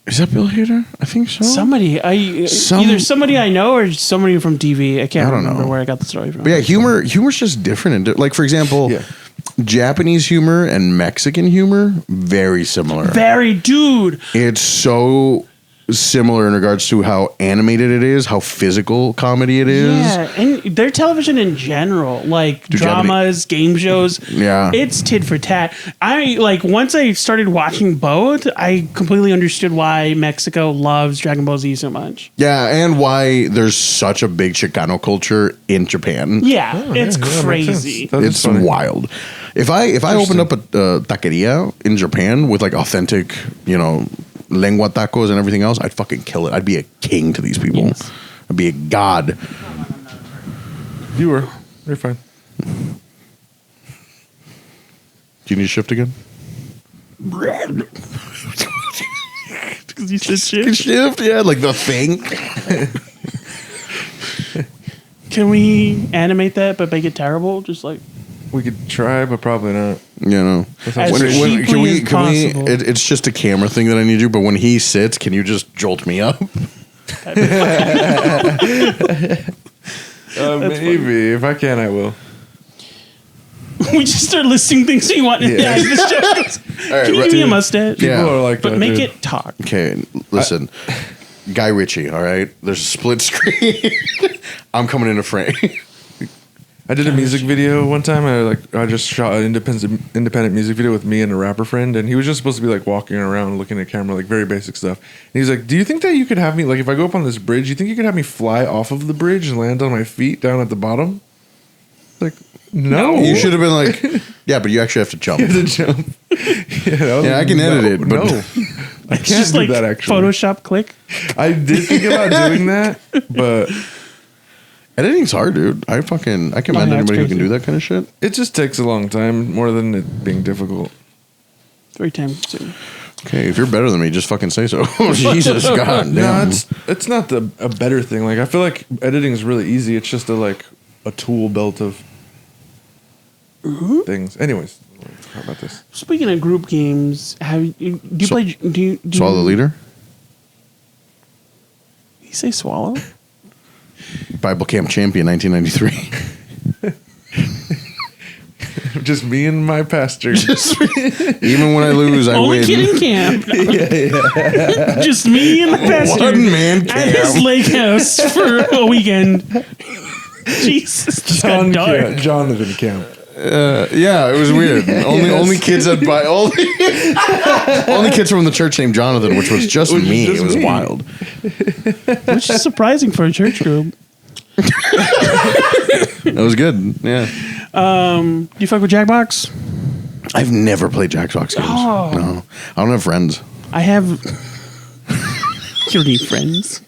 Is that Bill Hader? I think so. Either somebody I know or somebody from TV. I can't I don't remember know. where I got the story from. But yeah, humor's just different. Like, for example, Japanese humor and Mexican humor, very similar. Very, dude. It's so similar in regards to how animated it is, how physical comedy it is. Yeah, and their television in general, like dramas, game shows. Yeah. It's tit for tat. Once I started watching both, I completely understood why Mexico loves Dragon Ball Z so much. Yeah, and why there's such a big Chicano culture in Japan. Yeah, it's makes sense. crazy. That is It's funny. wild. If I opened up a taqueria in Japan with like authentic, lengua tacos and everything else, I'd fucking kill it. I'd be a king to these people. Yes. I'd be a god. You were. You're fine. Do you need to shift again? Because you said shit. Shift, yeah, like the thing. Can we animate that but make it terrible? Just like We could try, but probably not. As cheaply as possible. It's just a camera thing that I need to do, but when he sits, can you just jolt me up? Maybe. If I can, I will. we just start listing things we want. Yeah, this joke. Can you give me a mustache? Yeah. People are like But that, make dude. it talk. Okay, listen. Guy Ritchie, all right? There's a split screen. I'm coming into frame. I did a music video one time. I just shot an independent music video with me and a rapper friend, and he was just supposed to be like walking around looking at camera, like very basic stuff. And he's like, "Do you think that you could have me, like, if I go up on this bridge, you think you could have me fly off of the bridge and land on my feet down at the bottom?" Like, no. You should have been like, yeah, but you actually have to jump. You have to jump. Yeah, I can edit it, but no, I It's can't just do like that. Actually, Photoshop click. I did think about doing that, but editing's hard, dude. I commend yeah, it's anybody who crazy. can do that kind of shit. it just takes a long time, more than it being difficult. 3 times soon. Okay, if you're better than me, just fucking say so. Jesus, god No, damn. it's not a better thing. Like, I feel like editing is really easy. It's just a tool belt of things. Anyways, how about this? Speaking of group games, do you play? Do you Swallow the leader? Did you say swallow? Bible Camp Champion 1993. Just me and my pastor. Even when I lose, I Only win. kid in camp. Just me and the pastor. One man at his camp. lake house for a weekend. Jesus, this got dark. Jonathan Camp. Yeah, it was weird. Only kids that buy only kids from the church named Jonathan, which was just me. just It was me. wild. Which is surprising for a church group. It was good. Yeah. Do you fuck with Jackbox? I've never played Jackbox games. Oh. No, I don't have friends. I have. You don't need friends.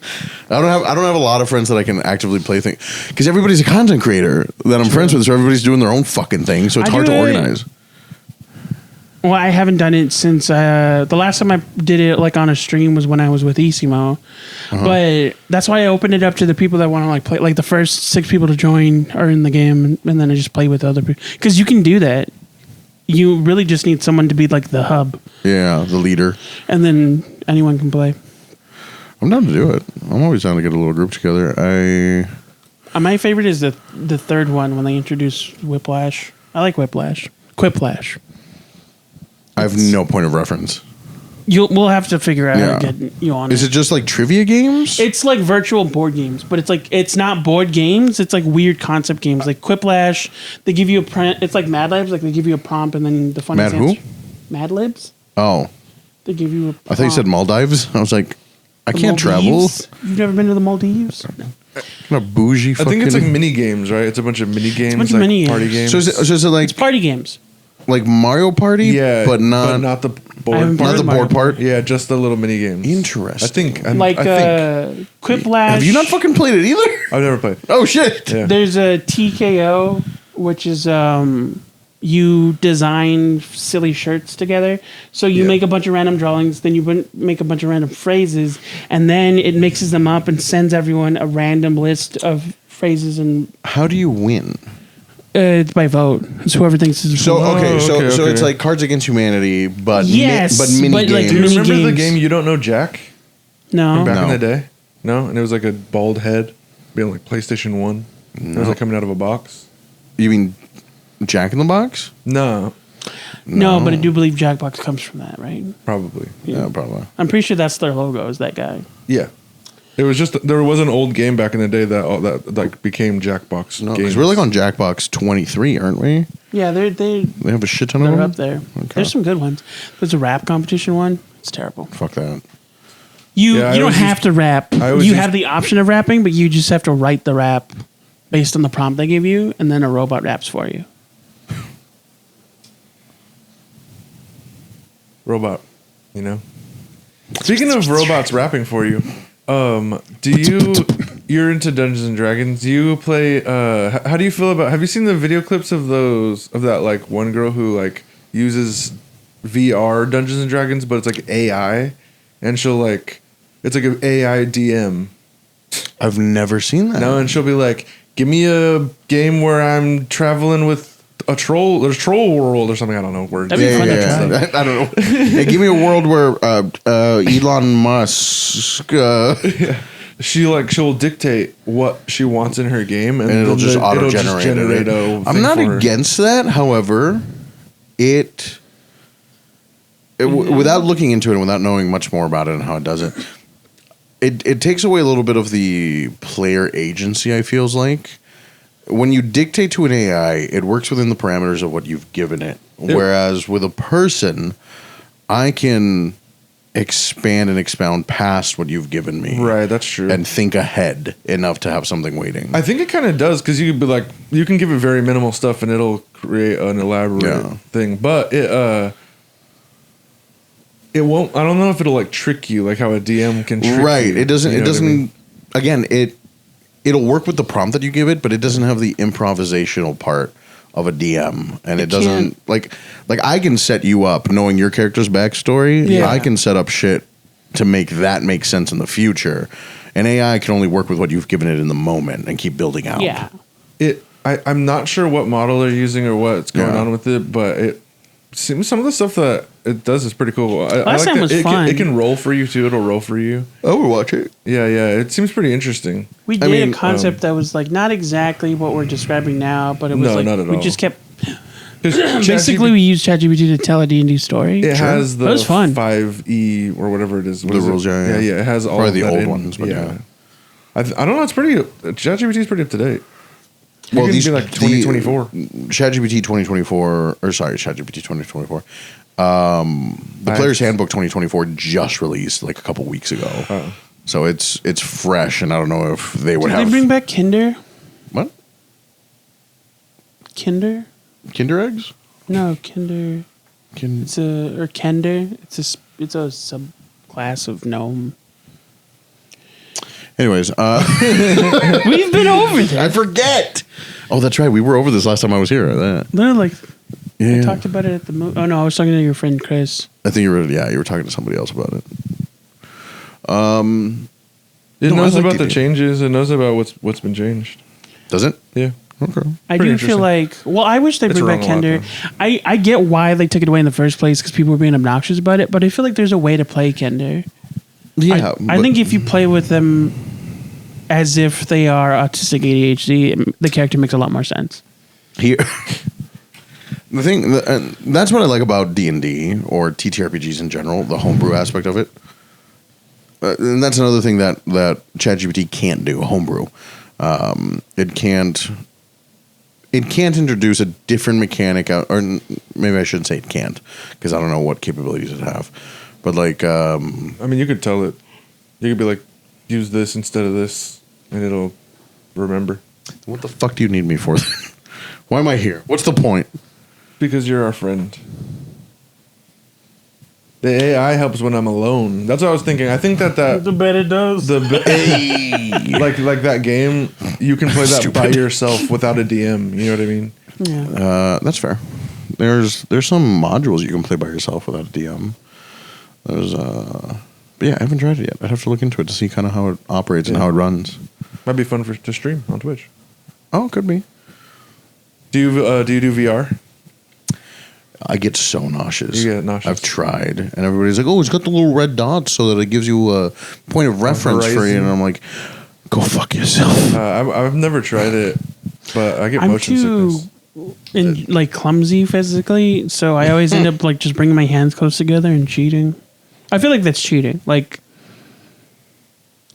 I don't have a lot of friends that I can actively play things because everybody's a content creator that I'm friends with, so everybody's doing their own fucking thing, so it's hard to organize. Well, I haven't done it since the last time I did it like on a stream was when I was with Isimo. But that's why I opened it up to the people that want to like play. Like the first 6 people to join are in the game, and then I just play with other people because you can do that. You really just need someone to be like the hub, Yeah, the leader. and then anyone can play. I'm down to do it. I'm always down to get a little group together. My favorite is the third one when they introduce Whiplash. I like Whiplash. Quiplash. I have no point of reference. We'll have to figure out how Yeah. to get you on. Is it just like trivia games? It's like virtual board games, but it's not board games. It's like weird concept games, like Quiplash. They give you it's like Mad Libs. Like they give you a prompt and then the funny Mad who? Mad Libs. Oh, They give you a prompt. I thought you said Maldives. I was like, I The can't Maldives? You've never been to the Maldives? No. travel. A bougie I fucking. think it's like mini games, right? It's a bunch of mini games, bunch of like mini party games. games. So is it like It's party games. Mario Party? yeah, but not the I board. haven't part. not the Mario board part. Yeah, just the little mini games. Interesting. I think. Like I think. Quiplash. Have you not fucking played it either? I've never played. Oh shit! Yeah. There's a TKO, which is you design silly shirts together. So you Yeah. make a bunch of random drawings, then you make a bunch of random phrases, and then it mixes them up and sends everyone a random list of phrases. And How do you win? it's by vote. It's whoever thinks is So okay, so okay. it's like Cards Against Humanity, but Yes, but mini but, like, games. Do you mini remember the games. game You Don't Know Jack? no. Back in No. the day? No? And it was like a bald head being like PlayStation 1. It was like coming out of a box. You mean Jack in the Box? No, No, but I do believe Jackbox comes from that, right? probably. Yeah, probably. I'm pretty sure that's their logo. Is that guy? Yeah. It was just, there was an old game back in the day that like became Jackbox No, games. because we're like on Jackbox 23, aren't we? Yeah, they're They have a shit ton of they're them. up there. Okay. There's some good ones. There's a rap competition one. It's terrible. Fuck that. You Yeah, I you don't always have used- to rap. I always You used- have the option of rapping, but you just have to write the rap based on the prompt they give you, and then a robot raps for you. Robot, you know? Speaking of robots rapping for you, you're into Dungeons and Dragons. Do you play, how do you feel about, have you seen the video clips of that like one girl who like uses VR Dungeons and Dragons, but it's like AI, and she'll like, it's like an AI DM. I've never seen that. No, and she'll be like, give me a game where I'm traveling with a troll, there's troll world or something. I don't know words. That'd be fun to try. I don't know. Hey, give me a world where Elon Musk She'll dictate what she wants in her game, and it'll then just auto-generate generate it. a I'm thing not for her. against that. However, without looking into it and without knowing much more about it and how it does it, it takes away a little bit of the player agency, I feels like. When you dictate to an AI, it works within the parameters of what you've given it. Whereas with a person, I can expand and expound past what you've given me. Right, that's true. And think ahead enough to have something waiting. I think it kind of does, because you could be like, you can give it very minimal stuff and it'll create an elaborate thing, but it won't. I don't know if it'll like trick you like how a DM can trick Right. you. It doesn't. You It know what I doesn't. mean? Again, it'll work with the prompt that you give it, but it doesn't have the improvisational part of a DM, and it doesn't like I can set you up knowing your character's backstory. Yeah. I can set up shit to make that make sense in the future. An AI can only work with what you've given it in the moment and keep building out. Yeah. I'm not sure what model they're using or what's going Yeah. on with it, but some of the stuff that it does is pretty cool. I Last like time that was it fun. It can roll for you too. It'll roll for you. Overwatch it. Yeah, it seems pretty interesting. We did a concept that was like not exactly what we're describing now, but it was No, like not at we all. just kept. 'Cause Basically, we used ChatGPT to tell a D&D story. it has the That was fun. 5e or whatever it is. What The is rules, it? yeah. It has all Probably of the that old in. ones, but yeah. I don't know. It's pretty. ChatGPT is pretty up to date. Well, These these be like 2024. ChatGPT 2024, or sorry, ChatGPT 2024. The Player's Handbook 2024 just released like a couple weeks ago, so it's fresh, and I don't know if they would Did have they bring back Kinder? what Kinder? Kinder eggs. No, Kinder. It's a Kender. It's a subclass of gnome. Anyways, We've been over I that. forget. Oh, that's right. We were over this last time I was here. Literally, like Yeah. I talked about it at the movie. Oh no, I was talking to your friend Chris. I think you were talking to somebody else about it. It No, knows I like about the DD. changes. It knows about what's been changed. Does it? Yeah. Okay. I Pretty do feel interesting. like, well, I wish they It's bring back wrong a lot, Kender. I get why they took it away in the first place because people were being obnoxious about it, but I feel like there's a way to play Kender. Yeah, I think if you play with them as if they are autistic ADHD, the character makes a lot more sense. here the thing that's what I like about D&D or TTRPGs in general, the homebrew aspect of it. And that's another thing that ChatGPT can't do, homebrew. It can't introduce a different mechanic out, or maybe I shouldn't say it can't, because I don't know what capabilities it have. But like I mean, you could tell it. You could be like, use this instead of this, and it'll remember. what the fuck do you need me for? Why am I here? What's the point? Because you're our friend. The AI helps when I'm alone. That's what I was thinking. I think that bet it does. like that game, you can play that by yourself without a DM. You know what I mean? Yeah. That's fair. There's some modules you can play by yourself without a DM. But yeah, I haven't tried it yet. I'd have to look into it to see kind of how it operates and how it runs. Might be fun to stream on Twitch. Oh, could be. Do you do VR? I get so nauseous. You get nauseous. I've tried, and everybody's like, "Oh, it's got the little red dots so that it gives you a point of reference for you." horizon. And I'm like, "Go fuck yourself." I've never tried it, but I get I'm motion too sickness. like clumsy physically, so I always end up like just bringing my hands close together and cheating. I feel like that's cheating. Like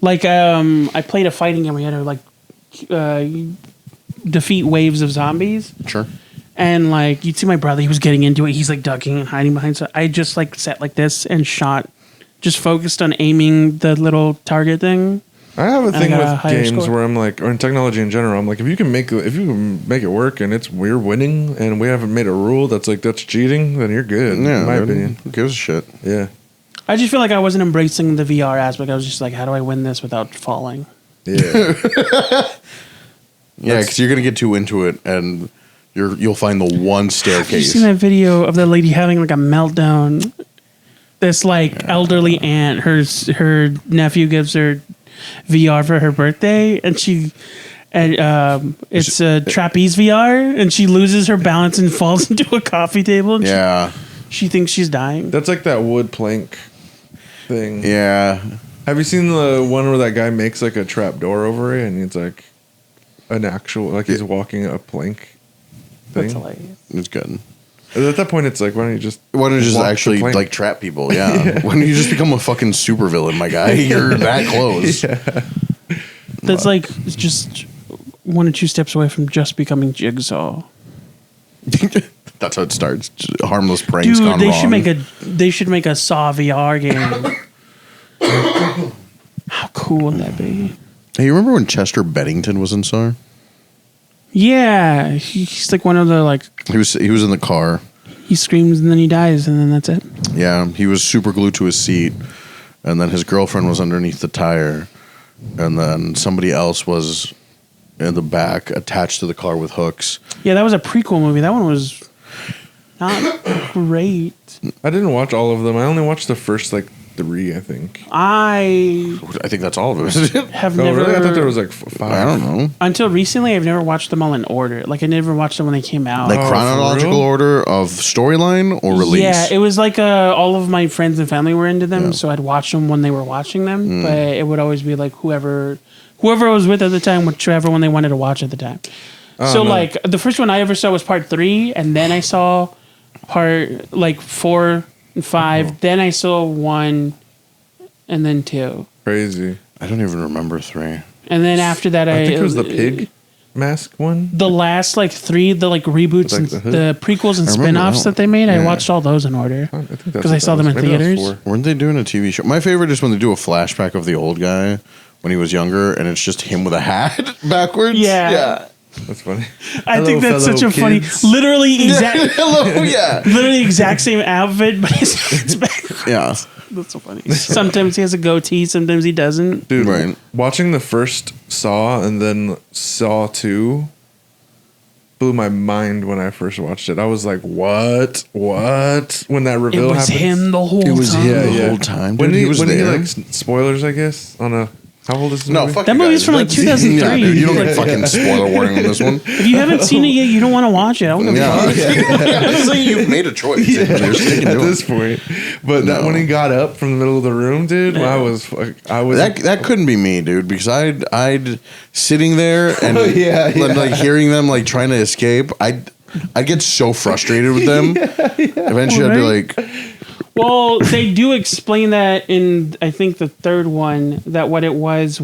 I played a fighting game. We had to like defeat waves of zombies. Sure. And like you'd see my brother, he was getting into it. He's like ducking and hiding behind. So I just like sat like this and shot, just focused on aiming the little target thing. I have a thing got a with higher games score. where I'm like, or in technology in general, I'm like, if you can make it work and we're winning and we haven't made a rule that's cheating, then you're good. Yeah, in my dude, opinion. who gives a shit? Yeah. I just feel like I wasn't embracing the VR aspect. I was just like, how do I win this without falling? Yeah. Yeah, because you're gonna get too into it, and you'll find the one Have you staircase. seen that video of that lady having like a meltdown? This like elderly aunt, her nephew gives her VR for her birthday, and it's a trapeze VR, and she loses her balance and falls into a coffee table. And Yeah, she thinks she's dying. That's like that wood plank thing. yeah. Have you seen the one where that guy makes like a trap door over it and it's like an actual, like he's walking a plank That's thing? hilarious. It's good. At that point, it's like, why don't you just Why don't you just walk the actually plank? like trap people? Yeah. Why don't you just become a fucking supervillain, my guy? You're that close. That's like it's just one or two steps away from just becoming Jigsaw. That's how it starts. Just harmless pranks Dude, gone they wrong. should make a Saw VR game. How cool would that be? Hey, you remember when Chester Bennington was in Saw? Yeah, he's like one of the like He was in the car. he screams and then he dies and then that's it. Yeah, he was super glued to his seat, and then his girlfriend was underneath the tire, and then somebody else was in the back attached to the car with hooks. Yeah, that was a prequel movie. That one was not great. I didn't watch all of them. I only watched the first like 3, I think. I think that's all of it. have Oh, never. really? I thought there was like 5. I don't know. Until recently, I've never watched them all in order. Like I never watched them when they came out. Like for chronological real? order of storyline or release? Yeah, it was like all of my friends and family were into them, so I'd watch them when they were watching them. But it would always be like whoever I was with at the time, whichever one they wanted to watch at the time. So no. like the first one I ever saw was part 3, and then I saw part like 4 and 5. Then I saw 1, and then 2, Crazy. I don't even remember 3. and then after that I think it was the pig mask one. The last like 3, the like reboots Like and the hood? the prequels and I remember spin-offs that that they made. I Yeah. watched all those in order I think that's because I what saw that them in was. Maybe that was theaters. 4. Weren't they doing a TV show? My favorite is when they do a flashback of the old guy when he was younger, and it's just him with a hat backwards. Yeah. That's funny. I think that's fellow such a funny, kids. literally exact, Hello, yeah. literally exact same outfit, but it's back. Yeah. That's so funny. Sometimes he has a goatee, sometimes he doesn't. Dude, Right. watching the first Saw and then Saw 2 blew my mind when I first watched it. I was like, what? What? When that It reveal was happened. him the whole It was time. him the whole time. Dude, When he was there. like, spoilers, I guess, on a, how old is this No, movie? fuck That you movie's guys. from, like, That's- 2003. Yeah, dude, you don't Yeah. get fucking spoiler warning on this one. If you haven't seen it yet, you don't want to watch it. I don't give a fuck. Yeah. Honestly, you've made a choice. You're sticking At to this it. point. But that when he got up from the middle of the room, dude, I was That couldn't be me, dude, because I'd sitting there and like hearing them like trying to escape. I'd get so frustrated with them. Eventually, I'd be Right. like, Well, they do explain that in, I think, the third one, that what it was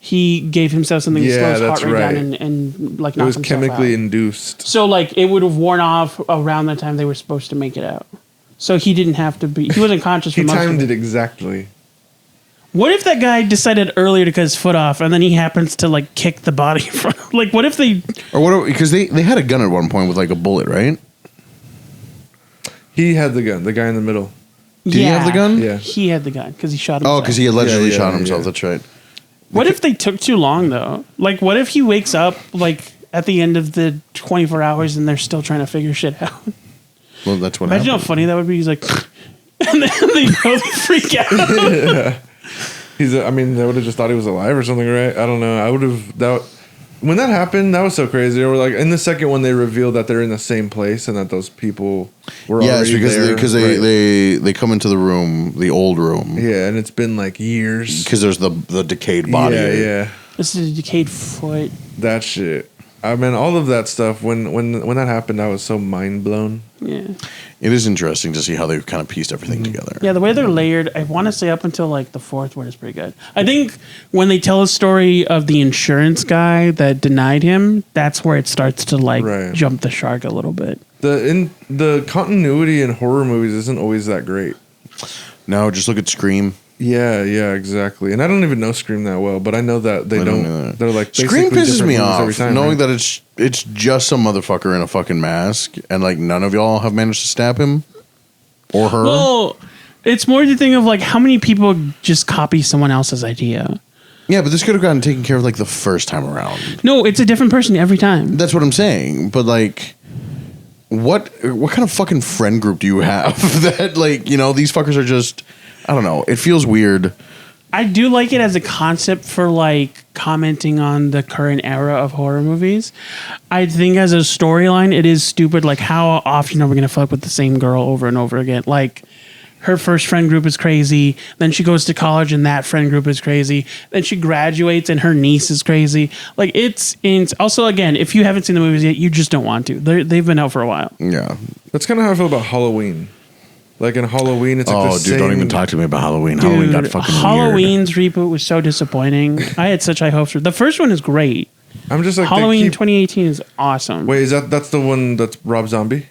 he gave himself something to slow Yeah, his heart that's rate right. down and like it knock was himself chemically out. induced. So like it would have worn off around the time they were supposed to make it out. So he didn't have to be. He wasn't conscious for He most of timed it. it exactly. What if that guy decided earlier to cut his foot off, and then he happens to like kick the body in front? Like, what if they? or what? Because they had a gun at one point with like a bullet, right? He had the gun, the guy in the middle. Did he have the gun? Yeah. he had the gun because he shot himself. Oh, because he allegedly Yeah, shot himself. yeah. That's right. What if they took too long though? Like, what if he wakes up like at the end of the 24 hours and they're still trying to figure shit out? Well, that's what Imagine how happened. funny that would be. He's like, and then they both freak out. I mean, they would have just thought he was alive or something, right? I don't know. I would have that when that happened. That was so crazy. They were like, in the second one, they revealed that they're in the same place and that those people were Yes, already there. because right. they come into the room, the old room, Yeah, and it's been like years. because there's the decayed body. Yeah. This is a decayed foot. That shit. I mean, all of that stuff. When that happened, I was so mind blown. Yeah. It is interesting to see how they've kind of pieced everything together. Yeah, the way they're layered, I want to say up until like the fourth one is pretty good. I think when they tell a story of the insurance guy that denied him, that's where it starts to like Right. jump the shark a little bit. The continuity in horror movies isn't always that great. No, just look at Scream. Yeah, exactly. And I don't even know Scream that well, but I know that they I don't don't. either. They're like Scream basically pisses different me movies off every time, knowing right? that it's just some motherfucker in a fucking mask, and like none of y'all have managed to stab him or her. Well, it's more the thing of like how many people just copy someone else's idea. Yeah, but this could have gotten taken care of like the first time around. No, it's a different person every time. That's what I'm saying. But like, what kind of fucking friend group do you have that like these fuckers are just, I don't know. It feels weird. I do like it as a concept for like commenting on the current era of horror movies. I think as a storyline, it is stupid. Like, how often are we gonna fuck with the same girl over and over again? Like, her first friend group is crazy. Then she goes to college and that friend group is crazy. Then she graduates and her niece is crazy. Like, it's also, again, if you haven't seen the movies yet, you just don't want to. They've been out for a while. Yeah. That's kind of how I feel about Halloween. Like in Halloween, it's like Oh, the dude, same. don't even talk to me about Halloween. Halloween got fucking weird. Halloween's reboot was so disappointing. I had such high hopes for the first one is great. I'm just like they Halloween keep- 2018 is awesome. Wait, that's the one that's Rob Zombie?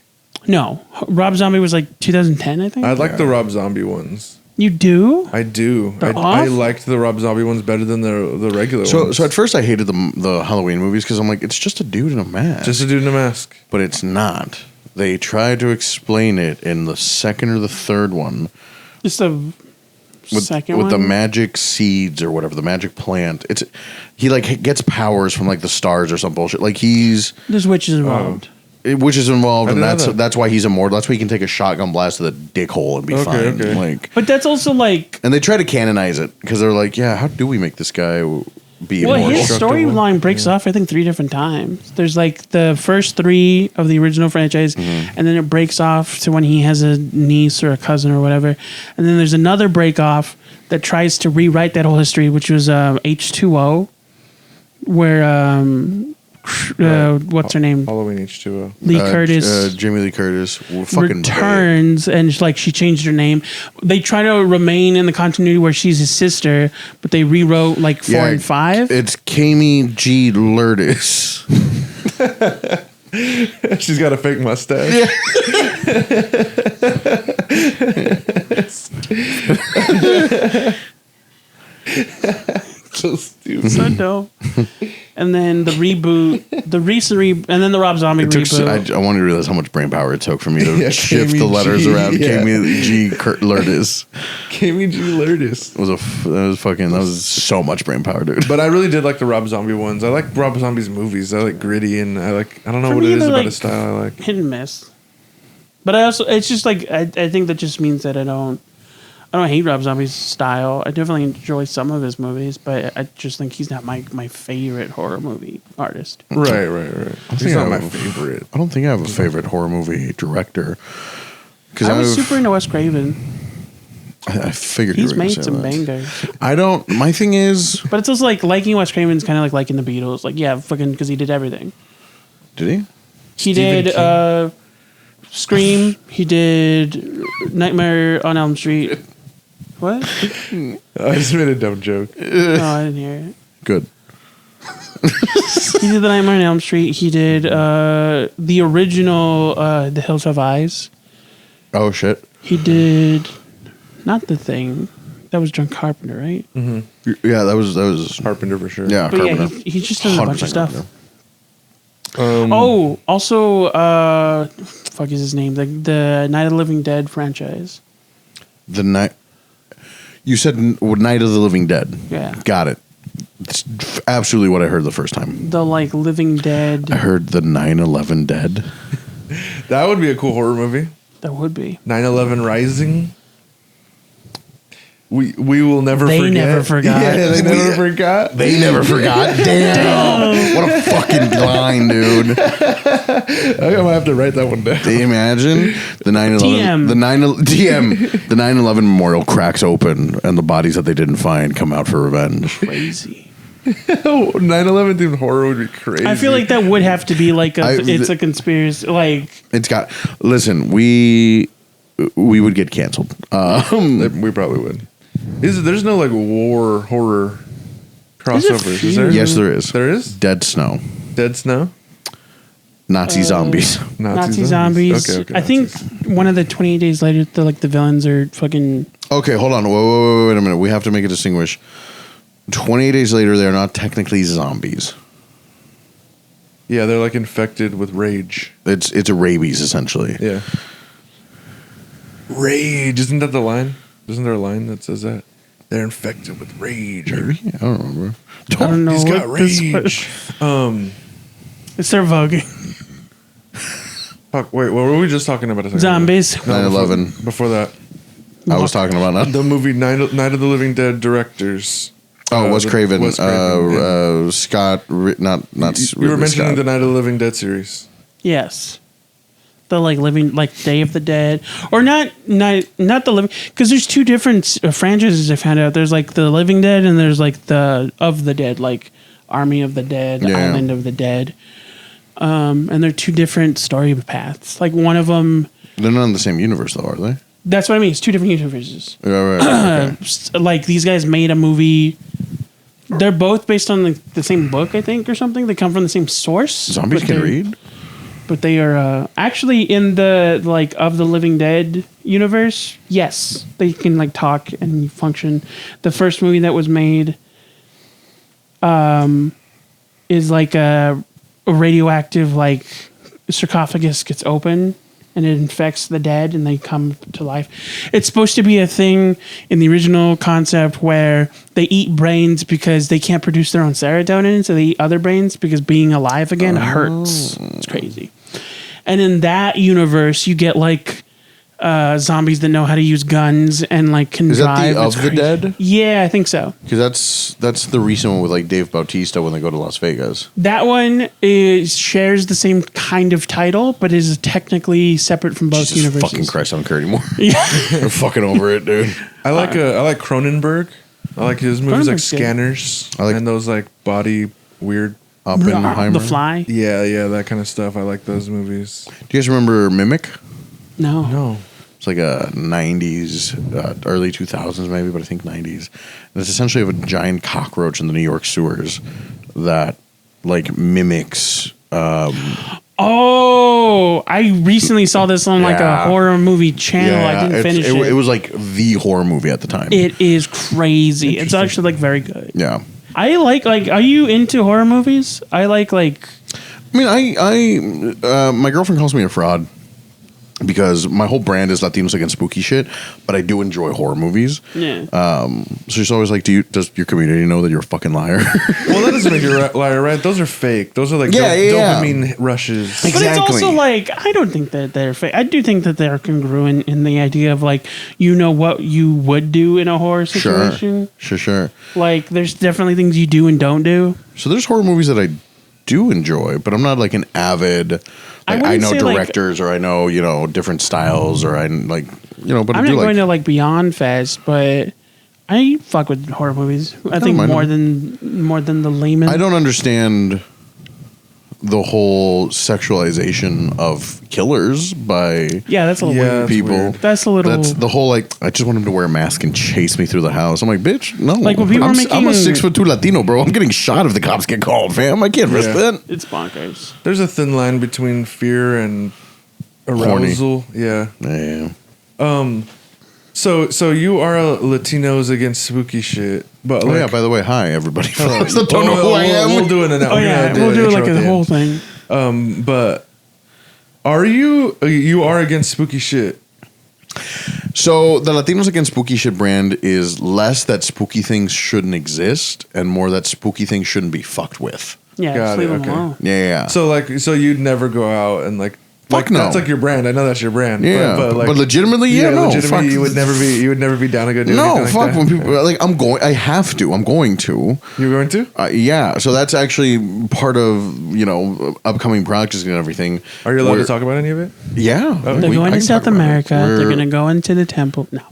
No, Rob Zombie was like 2010, I think. I like the Rob Zombie ones. You do? I do. I awful. liked the Rob Zombie ones better than the regular ones. So at first I hated the Halloween movies because I'm like, it's just a dude in a mask. Just a dude in a mask. But it's not. They tried to explain it in the second or the third one Just the with, second with one. the magic seeds or whatever, the magic plant. He like gets powers from like the stars or some bullshit. Like There's witches involved. which is involved, I and didn't know that. that's why he's immortal. That's why he can take a shotgun blast to the dick hole and be fine. Okay. Like, But that's also like, and they try to canonize it because they're like, yeah, how do we make this guy be well, immortal? his storyline breaks off, I think, 3 different times. There's like the first 3 of the original franchise, and then it breaks off to when he has a niece or a cousin or whatever. And then there's another break off that tries to rewrite that whole history, which was H2O, where what's her name? Halloween H2O. Lee Curtis. Jamie Lee Curtis, fucking returns and she changed her name. They try to remain in the continuity where she's his sister, but they rewrote like 4 and 5. It's Kami G. Lourdes. She's got a fake mustache. So stupid. So dope. And then the reboot, the recent and then the Rob Zombie reboot. I wanted to realize how much brain power it took for me to Yeah, shift Kami the letters G, around. yeah. Kami G. Lourdes. Kami G. Lourdes. That was so much brain power, dude. But I really did like the Rob Zombie ones. I like Rob Zombie's movies. I like gritty and I don't know For what me, it is they're about like his style I like. hit and miss. But it's just like I think that just means that I don't hate Rob Zombie's style. I definitely enjoy some of his movies, but I just think he's not my favorite horror movie artist. Right. He's not my I favorite. don't think I have a favorite horror movie director. Because I was super into Wes Craven. I figured He's you were gonna made say some that. bangers. I don't. My thing is, But it's also like liking Wes Craven's kind of like liking the Beatles. Like, yeah, fucking, because he did everything. did he? He Stephen did Scream. He did Nightmare on Elm Street. What? I just made a dumb joke. No, I didn't hear it. Good. He did the Nightmare on Elm Street. He did the original The Hills Have Eyes. Oh shit. He did not The Thing. That was John Carpenter, right? Yeah, that was. Carpenter for sure. Yeah, But yeah, Carpenter. he just done a bunch of 100% stuff. Carpenter. Oh, also, fuck is his name? The Night of the Living Dead franchise. The night. You said Night of the Living Dead. Yeah. Got it. It's absolutely what I heard the first time. The like Living Dead. I heard the 9/11 Dead. That would be a cool horror movie. That would be. 9/11 Rising. We will never They forget. never forgot. Yeah, they never forgot. They never forgot. Damn. What a fucking line, dude. I might have to write that one down. Can you imagine the 9/11 TM. the 9/11 memorial cracks open and the bodies that they didn't find come out for revenge. Crazy. 9/11 themed horror would be crazy. I feel like that would have to be like it's a conspiracy. Like, It's got. Listen, we would get canceled. we probably would. There's no like war horror crossovers, is there? Yes, there is. There is? Dead Snow, Dead Snow? Nazi zombies. Nazi zombies. Okay, I think one of the 28 Days Later, the villains are fucking. Okay, hold on. Wait a minute. We have to make a distinguish. 28 days later, they're not technically zombies. Yeah, they're like infected with rage. It's a rabies essentially. Yeah. Rage. Isn't that the line? Isn't there a line that says that? They're infected with rage. Or, Maybe? I don't remember. I don't know. he's got what this rage. It's their vogue. Fuck, wait, what were we just talking about a second ago? Zombies. 9/11. Before that. I was talking about that. The movie Night of the Living Dead directors. Oh, Wes Craven. Wes Craven, yeah. Scott. Not. You were Ridley mentioning Scott. the Night of the Living Dead series. Yes. The living Day of the Dead, or not the living, because there's 2 different franchises I found out. There's like the Living Dead and there's like the of the Dead, like Army of the Dead, Yeah. Island of the Dead, and they're 2 different story paths. Like one of them, They're not in the same universe, though, are they? that's what I mean. It's 2 different universes. Right. Okay. Like these guys made a movie. They're both based on the same book, I think, or something. They come from the same source. Zombies but can they- read. But they are actually in the of the Living Dead universe. Yes, they can talk and function. The first movie that was made, is like a radioactive sarcophagus gets open and it infects the dead and they come to life. It's supposed to be a thing in the original concept where they eat brains because they can't produce their own serotonin, so they eat other brains because being alive again hurts. It's crazy. And in that universe, you get like zombies that know how to use guns and like can Is that drive. the It's Of the crazy. Dead? Yeah, I think so. Because that's the recent one with like Dave Bautista when they go to Las Vegas. That one shares the same kind of title, but is technically separate from both Jesus universes. fucking Christ, I don't care anymore. Yeah. I'm fucking over it, dude. I like Cronenberg. I like his movies like Cronenberg's good. Scanners and those like body weird. Oppenheimer. The Fly? Yeah, that kind of stuff. I like those movies. Do you guys remember Mimic? No. No. It's like a 90s, early 2000s maybe, but I think 90s. And it's essentially of a giant cockroach in the New York sewers that like mimics. Oh, I recently saw this on like a Yeah. horror movie channel. I didn't finish it. It was like the horror movie at the time. It is crazy. It's actually like very good. Yeah. I like are you into horror movies? I like I mean, I my girlfriend calls me a fraud because my whole brand is Latinos Against Spooky Shit, but I do enjoy horror movies. yeah. So she's always like, does your community know that you're a fucking liar? Well, that doesn't make you a liar, right? Those are fake. Those are like Yeah. dopamine rushes. But it's Exactly. also like I don't think that they're fake. I do think that they're congruent in the idea of like what you would do in a horror situation. Sure. Like there's definitely things you do and don't do. So there's horror movies that I do enjoy, but I'm not like an avid. I Like, I wouldn't know say, like- directors, or I know different styles, or I like But I'm I not do going like. to like Beyond Fest, but I fuck with horror movies. I think mind more them. than the layman. I don't understand the whole sexualization of killers by Yeah, that's a little Yeah. weird. That's people. weird. That's a little. That's the whole like. I just want him to wear a mask and chase me through the house. I'm like, bitch, no. Like, when people I'm, are making- I'm a 6'2" Latino, bro. I'm getting shot if the cops get called, fam. I can't risk Yeah. that. It's bonkers. There's a thin line between fear and Horny. arousal. Yeah. Yeah. So you are a Latinos Against Spooky Shit, but Oh like, yeah. By the way, hi everybody. Hello. Folks that don't know who I am. We'll do it now. Oh yeah, we'll do like a whole thing. But are you are against spooky shit? So the Latinos Against Spooky Shit brand is less that spooky things shouldn't exist and more that spooky things shouldn't be fucked with. Yeah, Got just leave it, them okay. alone. Yeah. So you'd never go out and like Fuck no. that's like your brand. I know that's your brand. Yeah, but legitimately, no. legitimately, Fuck. you would never be down to go do No, anything fuck. like that. When people like, I'm going to. You're going to? Yeah, so that's actually part of upcoming projects and everything. Are you allowed Where- to talk about any of it? Yeah, They're we- going I to can South talk about it. America. They're We're- going to go into the temple. No.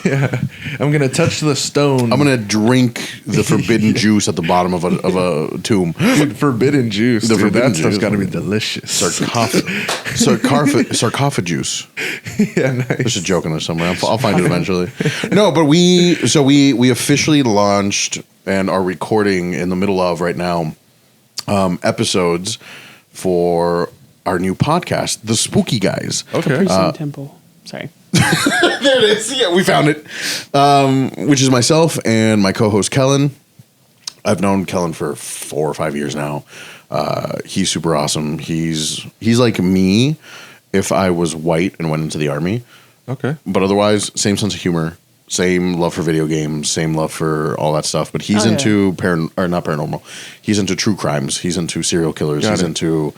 I'm gonna touch the stone. I'm gonna drink the forbidden juice at the bottom of a tomb. Dude, forbidden juice. The Dude, forbidden that stuff's juice. got to be delicious. Sarcophagus. Yeah, nice. There's a joke in there somewhere. I'll find it eventually. No, but we officially launched and are recording in the middle of right now episodes for our new podcast, The Spooky Guys. Okay. Capri Sun Temple. Sorry. There it is. Yeah, we found it. Which is myself and my co-host Kellen. I've known Kellen for 4 or 5 years now. He's super awesome. He's like me if I was white and went into the army. Okay. But otherwise, same sense of humor, same love for video games, same love for all that stuff. But he's Oh, yeah. into not paranormal. He's into true crimes. He's into serial killers. Got He's it. into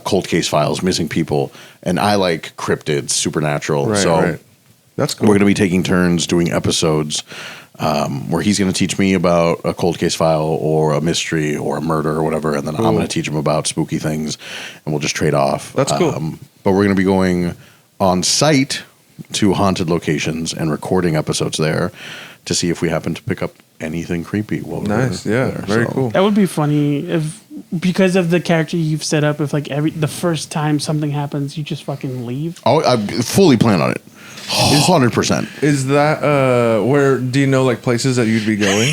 cold case files, missing people, and I like cryptids, supernatural. Right. so Right. That's cool. we're going to be taking turns doing episodes where he's going to teach me about a cold case file or a mystery or a murder or whatever, and then I'm Cool. going to teach him about spooky things, and we'll just trade off. That's cool. But we're going to be going on site to haunted locations and recording episodes there to see if we happen to pick up anything creepy. While we're Nice. Yeah. there. Very So- cool. That would be funny if, because of the character you've set up, if like the first time something happens, you just fucking leave. Oh, I fully plan on it. 100%. Is that where? Do you know like places that you'd be going?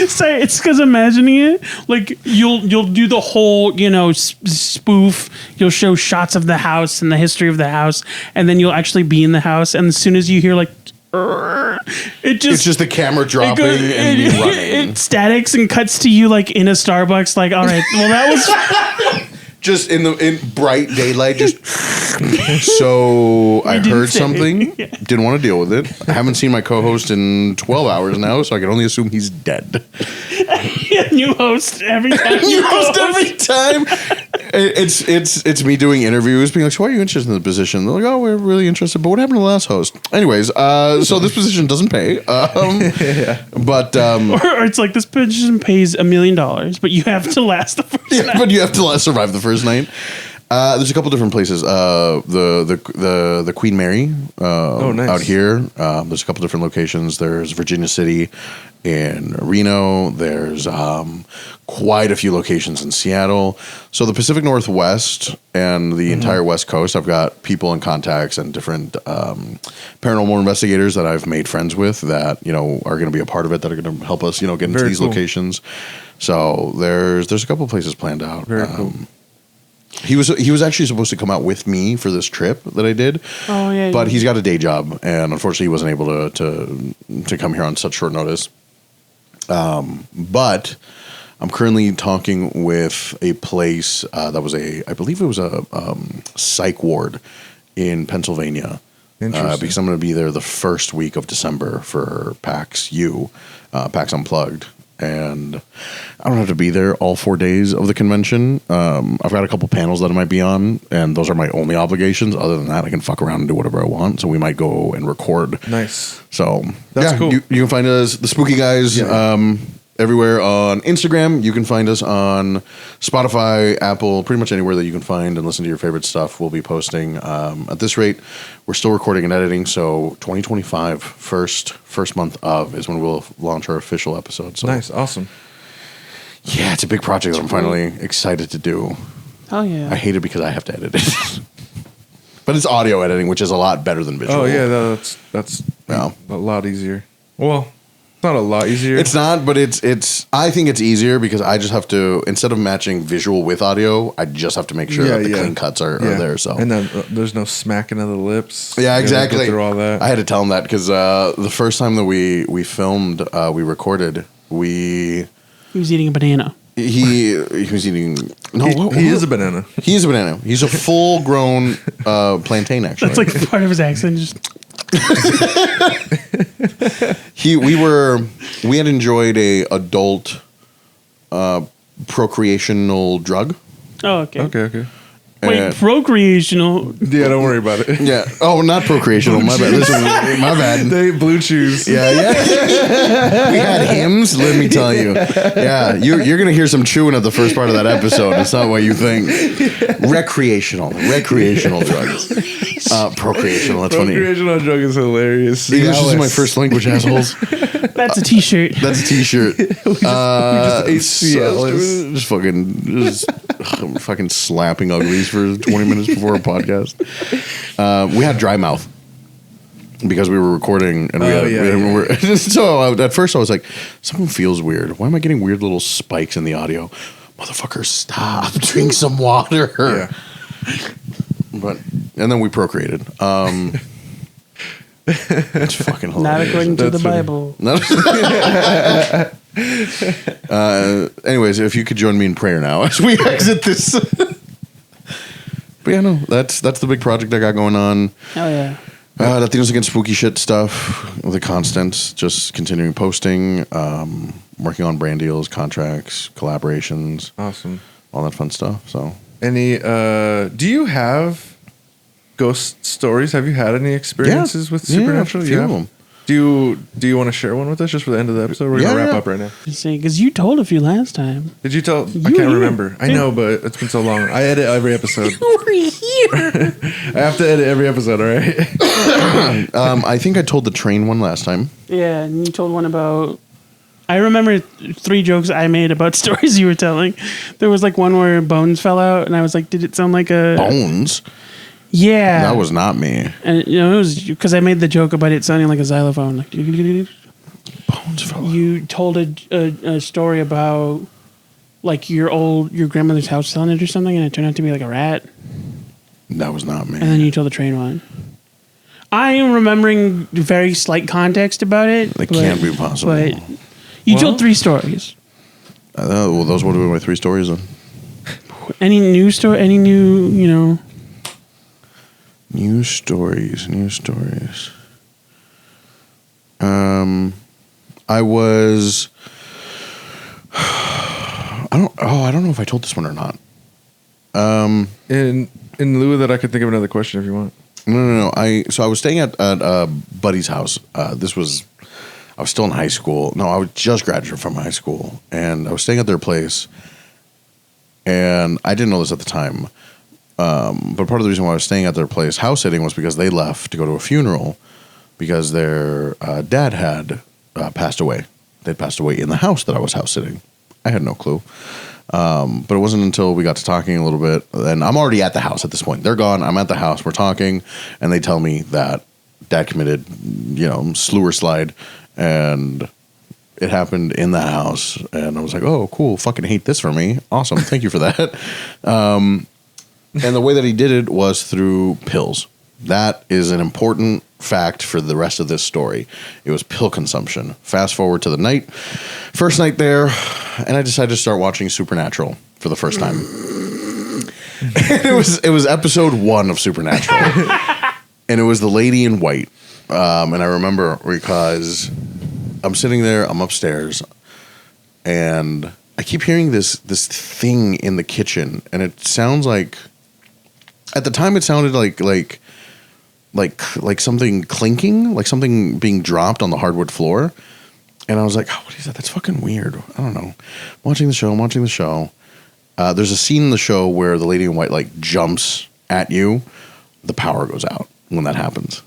Sorry, it's because imagining it, like you'll do the whole spoof. You'll show shots of the house and the history of the house, and then you'll actually be in the house. And as soon as you hear like, It's just the camera dropping and me running. It statics and cuts to you like in a Starbucks. Like, all right, well that was. Just in bright daylight, just so I didn't heard say. something, Yeah. didn't want to deal with it. I haven't seen my co-host in 12 hours now, so I can only assume he's dead. New host every time. You host every time. It's me doing interviews, being like, so why are you interested in the position? They're like, oh, we're really interested, but what happened to the last host? Anyways, so this position doesn't pay. But Or it's like this position pays $1 million, but you have to last the first night. but you have to survive the first night. There's a couple different places. The Queen Mary nice. out here. There's a couple different locations. There's Virginia City in Reno. There's quite a few locations in Seattle. So the Pacific Northwest and the entire West Coast, I've got people and contacts and different paranormal investigators that I've made friends with that are going to be a part of it, that are going to help us get into Very these cool. locations. So there's a couple places planned out. Very cool. He was actually supposed to come out with me for this trip that I did. Oh, yeah. But he's got a day job, and unfortunately, he wasn't able to come here on such short notice. But I'm currently talking with a place that was I believe it was a psych ward in Pennsylvania. Interesting. Because I'm going to be there the first week of December for PAX U, PAX Unplugged. And I don't have to be there all 4 days of the convention. I've got a couple panels that I might be on, and those are my only obligations. Other than that, I can fuck around and do whatever I want. So we might go and record. Nice. So That's cool. You can find us, the Spooky Guys, Yeah. everywhere on Instagram. You can find us on Spotify, Apple, pretty much anywhere that you can find and listen to your favorite stuff. We'll be posting. At this rate, we're still recording and editing. So 2025, first month of is when we'll launch our official episode. So Nice. Awesome. yeah, it's a big project that I'm finally excited to do. Oh, yeah. I hate it because I have to edit it. But it's audio editing, which is a lot better than visual. Oh yeah, that's Yeah. a lot easier. Well, it's not a lot easier. It's not, but it's. I think it's easier because I just have to, instead of matching visual with audio, I just have to make sure that the clean cuts are there. So and then there's no smacking of the lips. yeah, You gotta exactly. Go through all that. I had to tell him that because the first time that we filmed, we recorded, He was eating a banana. he was eating. No, he is a banana. He is a banana. He's a full grown plantain. Actually, That's like part of his accent. Just we had enjoyed a adult procreational drug. oh, okay. Okay. Wait, procreational. Yeah, don't worry about it. Yeah. Oh, not procreational. My bad. Listen, my bad. They blue chews. Yeah. We had hymns. Let me tell you. Yeah, you're gonna hear some chewing at the first part of that episode. It's not what you think. Recreational drugs. Procreational. That's funny. Recreational drug is hilarious. English is my Cialis. first language, assholes. That's a T-shirt. That's a T-shirt. we just ate Cialis. Just fucking slapping uglies for 20 minutes before a podcast. We had dry mouth because we were recording, and so at first I was like, something feels weird. Why am I getting weird little spikes in the audio? Motherfucker, stop! Drink some water. Yeah. And then we procreated. It's fucking hilarious. Not according to That's the funny. Bible. No. Anyways, if you could join me in prayer now as we exit this. But yeah, no, that's the big project I got going on. Oh, yeah. Latinos Against Spooky Sh-t stuff, the constants, just continuing posting, working on brand deals, contracts, collaborations, Awesome. all that fun stuff. So Any? Do you have ghost stories? Have you had any experiences with supernatural? a few You of have? them. Do you want to share one with us just for the end of the episode? We're gonna Yeah, wrap yeah. up right now. Because you told a few last time. Did you tell? I You can't were here. remember. I know, but it's been so long. I edit every episode. You were here. I have to edit every episode. All right. I think I told the train one last time. Yeah, and you told one about. I remember 3 jokes I made about stories you were telling. There was like one where bones fell out, and I was like, "Did it sound like a Bones? Yeah?" That was not me. and it was because I made the joke about it sounding like a xylophone. Like, Bones fell out. you told a story about like your grandmother's house selling it or something, and it turned out to be like a rat. That was not me. And then you told the train one. I am remembering very slight context about it. That can't be possible. But you told 3 stories. Well, those would have been my 3 stories then. Any new story? Any new, News stories. I was. I don't know if I told this one or not. In lieu of that, I could think of another question if you want. No. I was staying at a buddy's house. I was still in high school. No, I was just graduated from high school, and I was staying at their place. And I didn't know this at the time, but part of the reason why I was staying at their place house sitting was because they left to go to a funeral because their dad had passed away. They'd passed away in the house that I was house sitting. I had no clue. But it wasn't until we got to talking a little bit, and I'm already at the house at this point. They're gone. I'm at the house. We're talking, and they tell me that dad committed, slew or slide, and it happened in the house. And I was like, oh, cool. Fucking hate this for me. Awesome. Thank you for that. And the way that he did it was through pills. That is an important fact for the rest of this story. It was pill consumption. Fast forward to the night. First night there, and I decided to start watching Supernatural for the first time. And it was episode 1 of Supernatural. And it was the lady in white. And I remember because I'm sitting there, I'm upstairs, and I keep hearing this thing in the kitchen, and it sounds like, at the time it sounded like something clinking, like something being dropped on the hardwood floor. And I was like, oh, what is that? That's fucking weird. I don't know. I'm watching the show. There's a scene in the show where the lady in white jumps at you. The power goes out when that happens.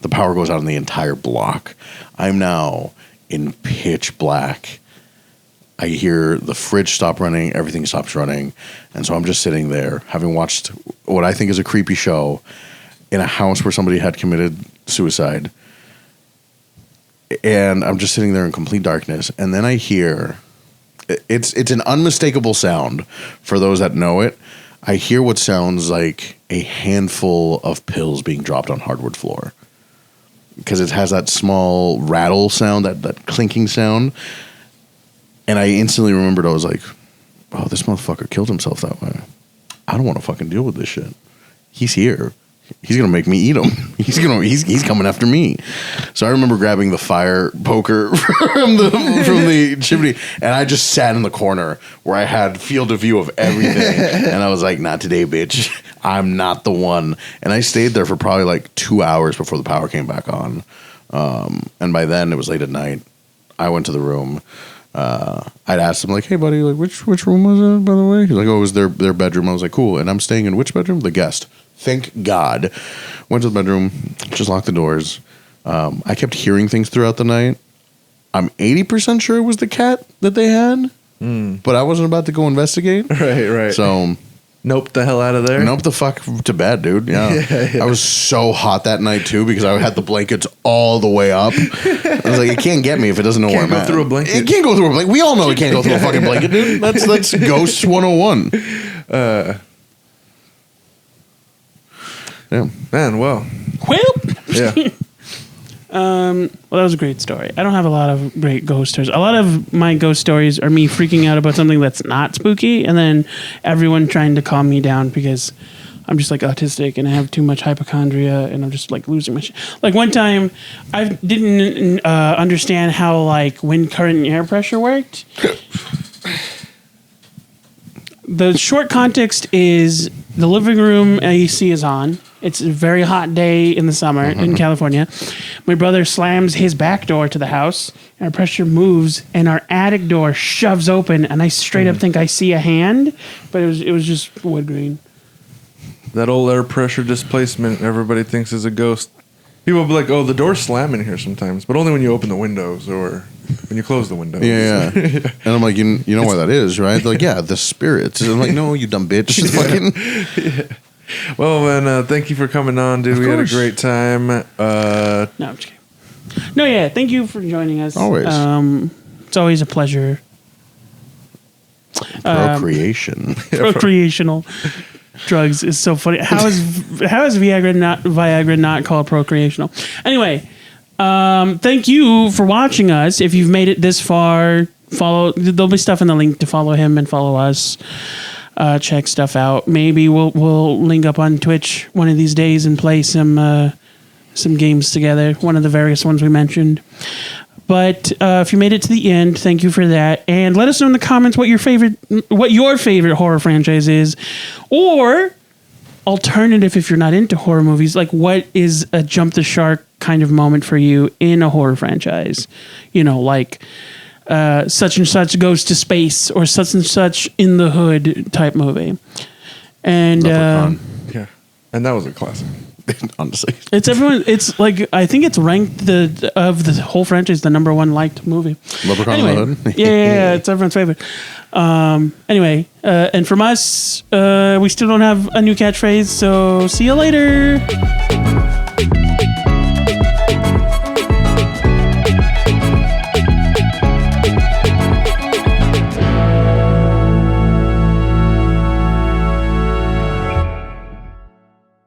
The power goes out in the entire block. I'm now in pitch black. I hear the fridge stop running. Everything stops running. And so I'm just sitting there having watched what I think is a creepy show in a house where somebody had committed suicide. And I'm just sitting there in complete darkness. And then I hear, it's an unmistakable sound for those that know it. I hear what sounds like a handful of pills being dropped on hardwood floor. Because it has that small rattle sound, that clinking sound. And I instantly remembered, I was like, oh, this motherfucker killed himself that way. I don't want to fucking deal with this shit. He's here. He's gonna make me eat him. He's coming after me. So I remember grabbing the fire poker from the chimney, and I just sat in the corner where I had field of view of everything. And I was like, "Not today, bitch. I'm not the one." And I stayed there for probably like 2 hours before the power came back on. And by then it was late at night. I went to the room. I'd asked him like, "Hey, buddy, like which room was it, by the way?" He's like, "Oh, it was their bedroom." I was like, "Cool." And I'm staying in which bedroom? The guest. Thank God. Went to the bedroom, just locked the doors. I kept hearing things throughout the night. I'm 80% sure it was the cat that they had, but I wasn't about to go investigate. Right. So, nope the hell out of there. Nope the fuck to bed, dude. Yeah. I was so hot that night too because I had the blankets all the way up. I was like, it can't get me if it doesn't know where I'm at. Can't go through a blanket. It can't go through a blanket. We all know it can't go through a fucking blanket, dude. That's Ghosts 101. Yeah. Man, well. Yeah. Well, that was a great story. I don't have a lot of great ghost stories. A lot of my ghost stories are me freaking out about something that's not spooky, and then everyone trying to calm me down because I'm just like autistic and I have too much hypochondria and I'm just like losing my shit. Like one time, I didn't understand how like wind current and air pressure worked. The short context is the living room AC is on. It's a very hot day in the summer in California. My brother slams his back door to the house, and our pressure moves, and our attic door shoves open, and I straight up think I see a hand, but it was just wood grain. That old air pressure displacement everybody thinks is a ghost. People will be like, oh, the door's slamming here sometimes, but only when you open the windows or when you close the windows. Yeah. And I'm like, you know why that is, right? They're like, yeah, the spirits. And I'm like, no, you dumb bitch. Fucking. Well, man, thank you for coming on, dude. We had a great time. No, I'm just kidding. No, yeah, thank you for joining us. Always. It's always a pleasure. Procreation. Procreational drugs is so funny. How is Viagra not called procreational? Anyway, thank you for watching us. If you've made it this far, there'll be stuff in the link to follow him and follow us. Check stuff out. Maybe we'll link up on Twitch one of these days and play some games together. One of the various ones we mentioned. But if you made it to the end, thank you for that. And let us know in the comments what your favorite horror franchise is, Or alternative, if you're not into horror movies, like what is a jump the shark kind of moment for you in a horror franchise? You know, like such and such goes to space or such and such in the hood type movie. And Leprechaun. Yeah, and that was a classic. Honestly, it's everyone. It's like I think it's ranked of the whole franchise the number one liked movie. Leprechaun in the Hood? Yeah, it's everyone's favorite. Anyway, and from us, we still don't have a new catchphrase. So see you later.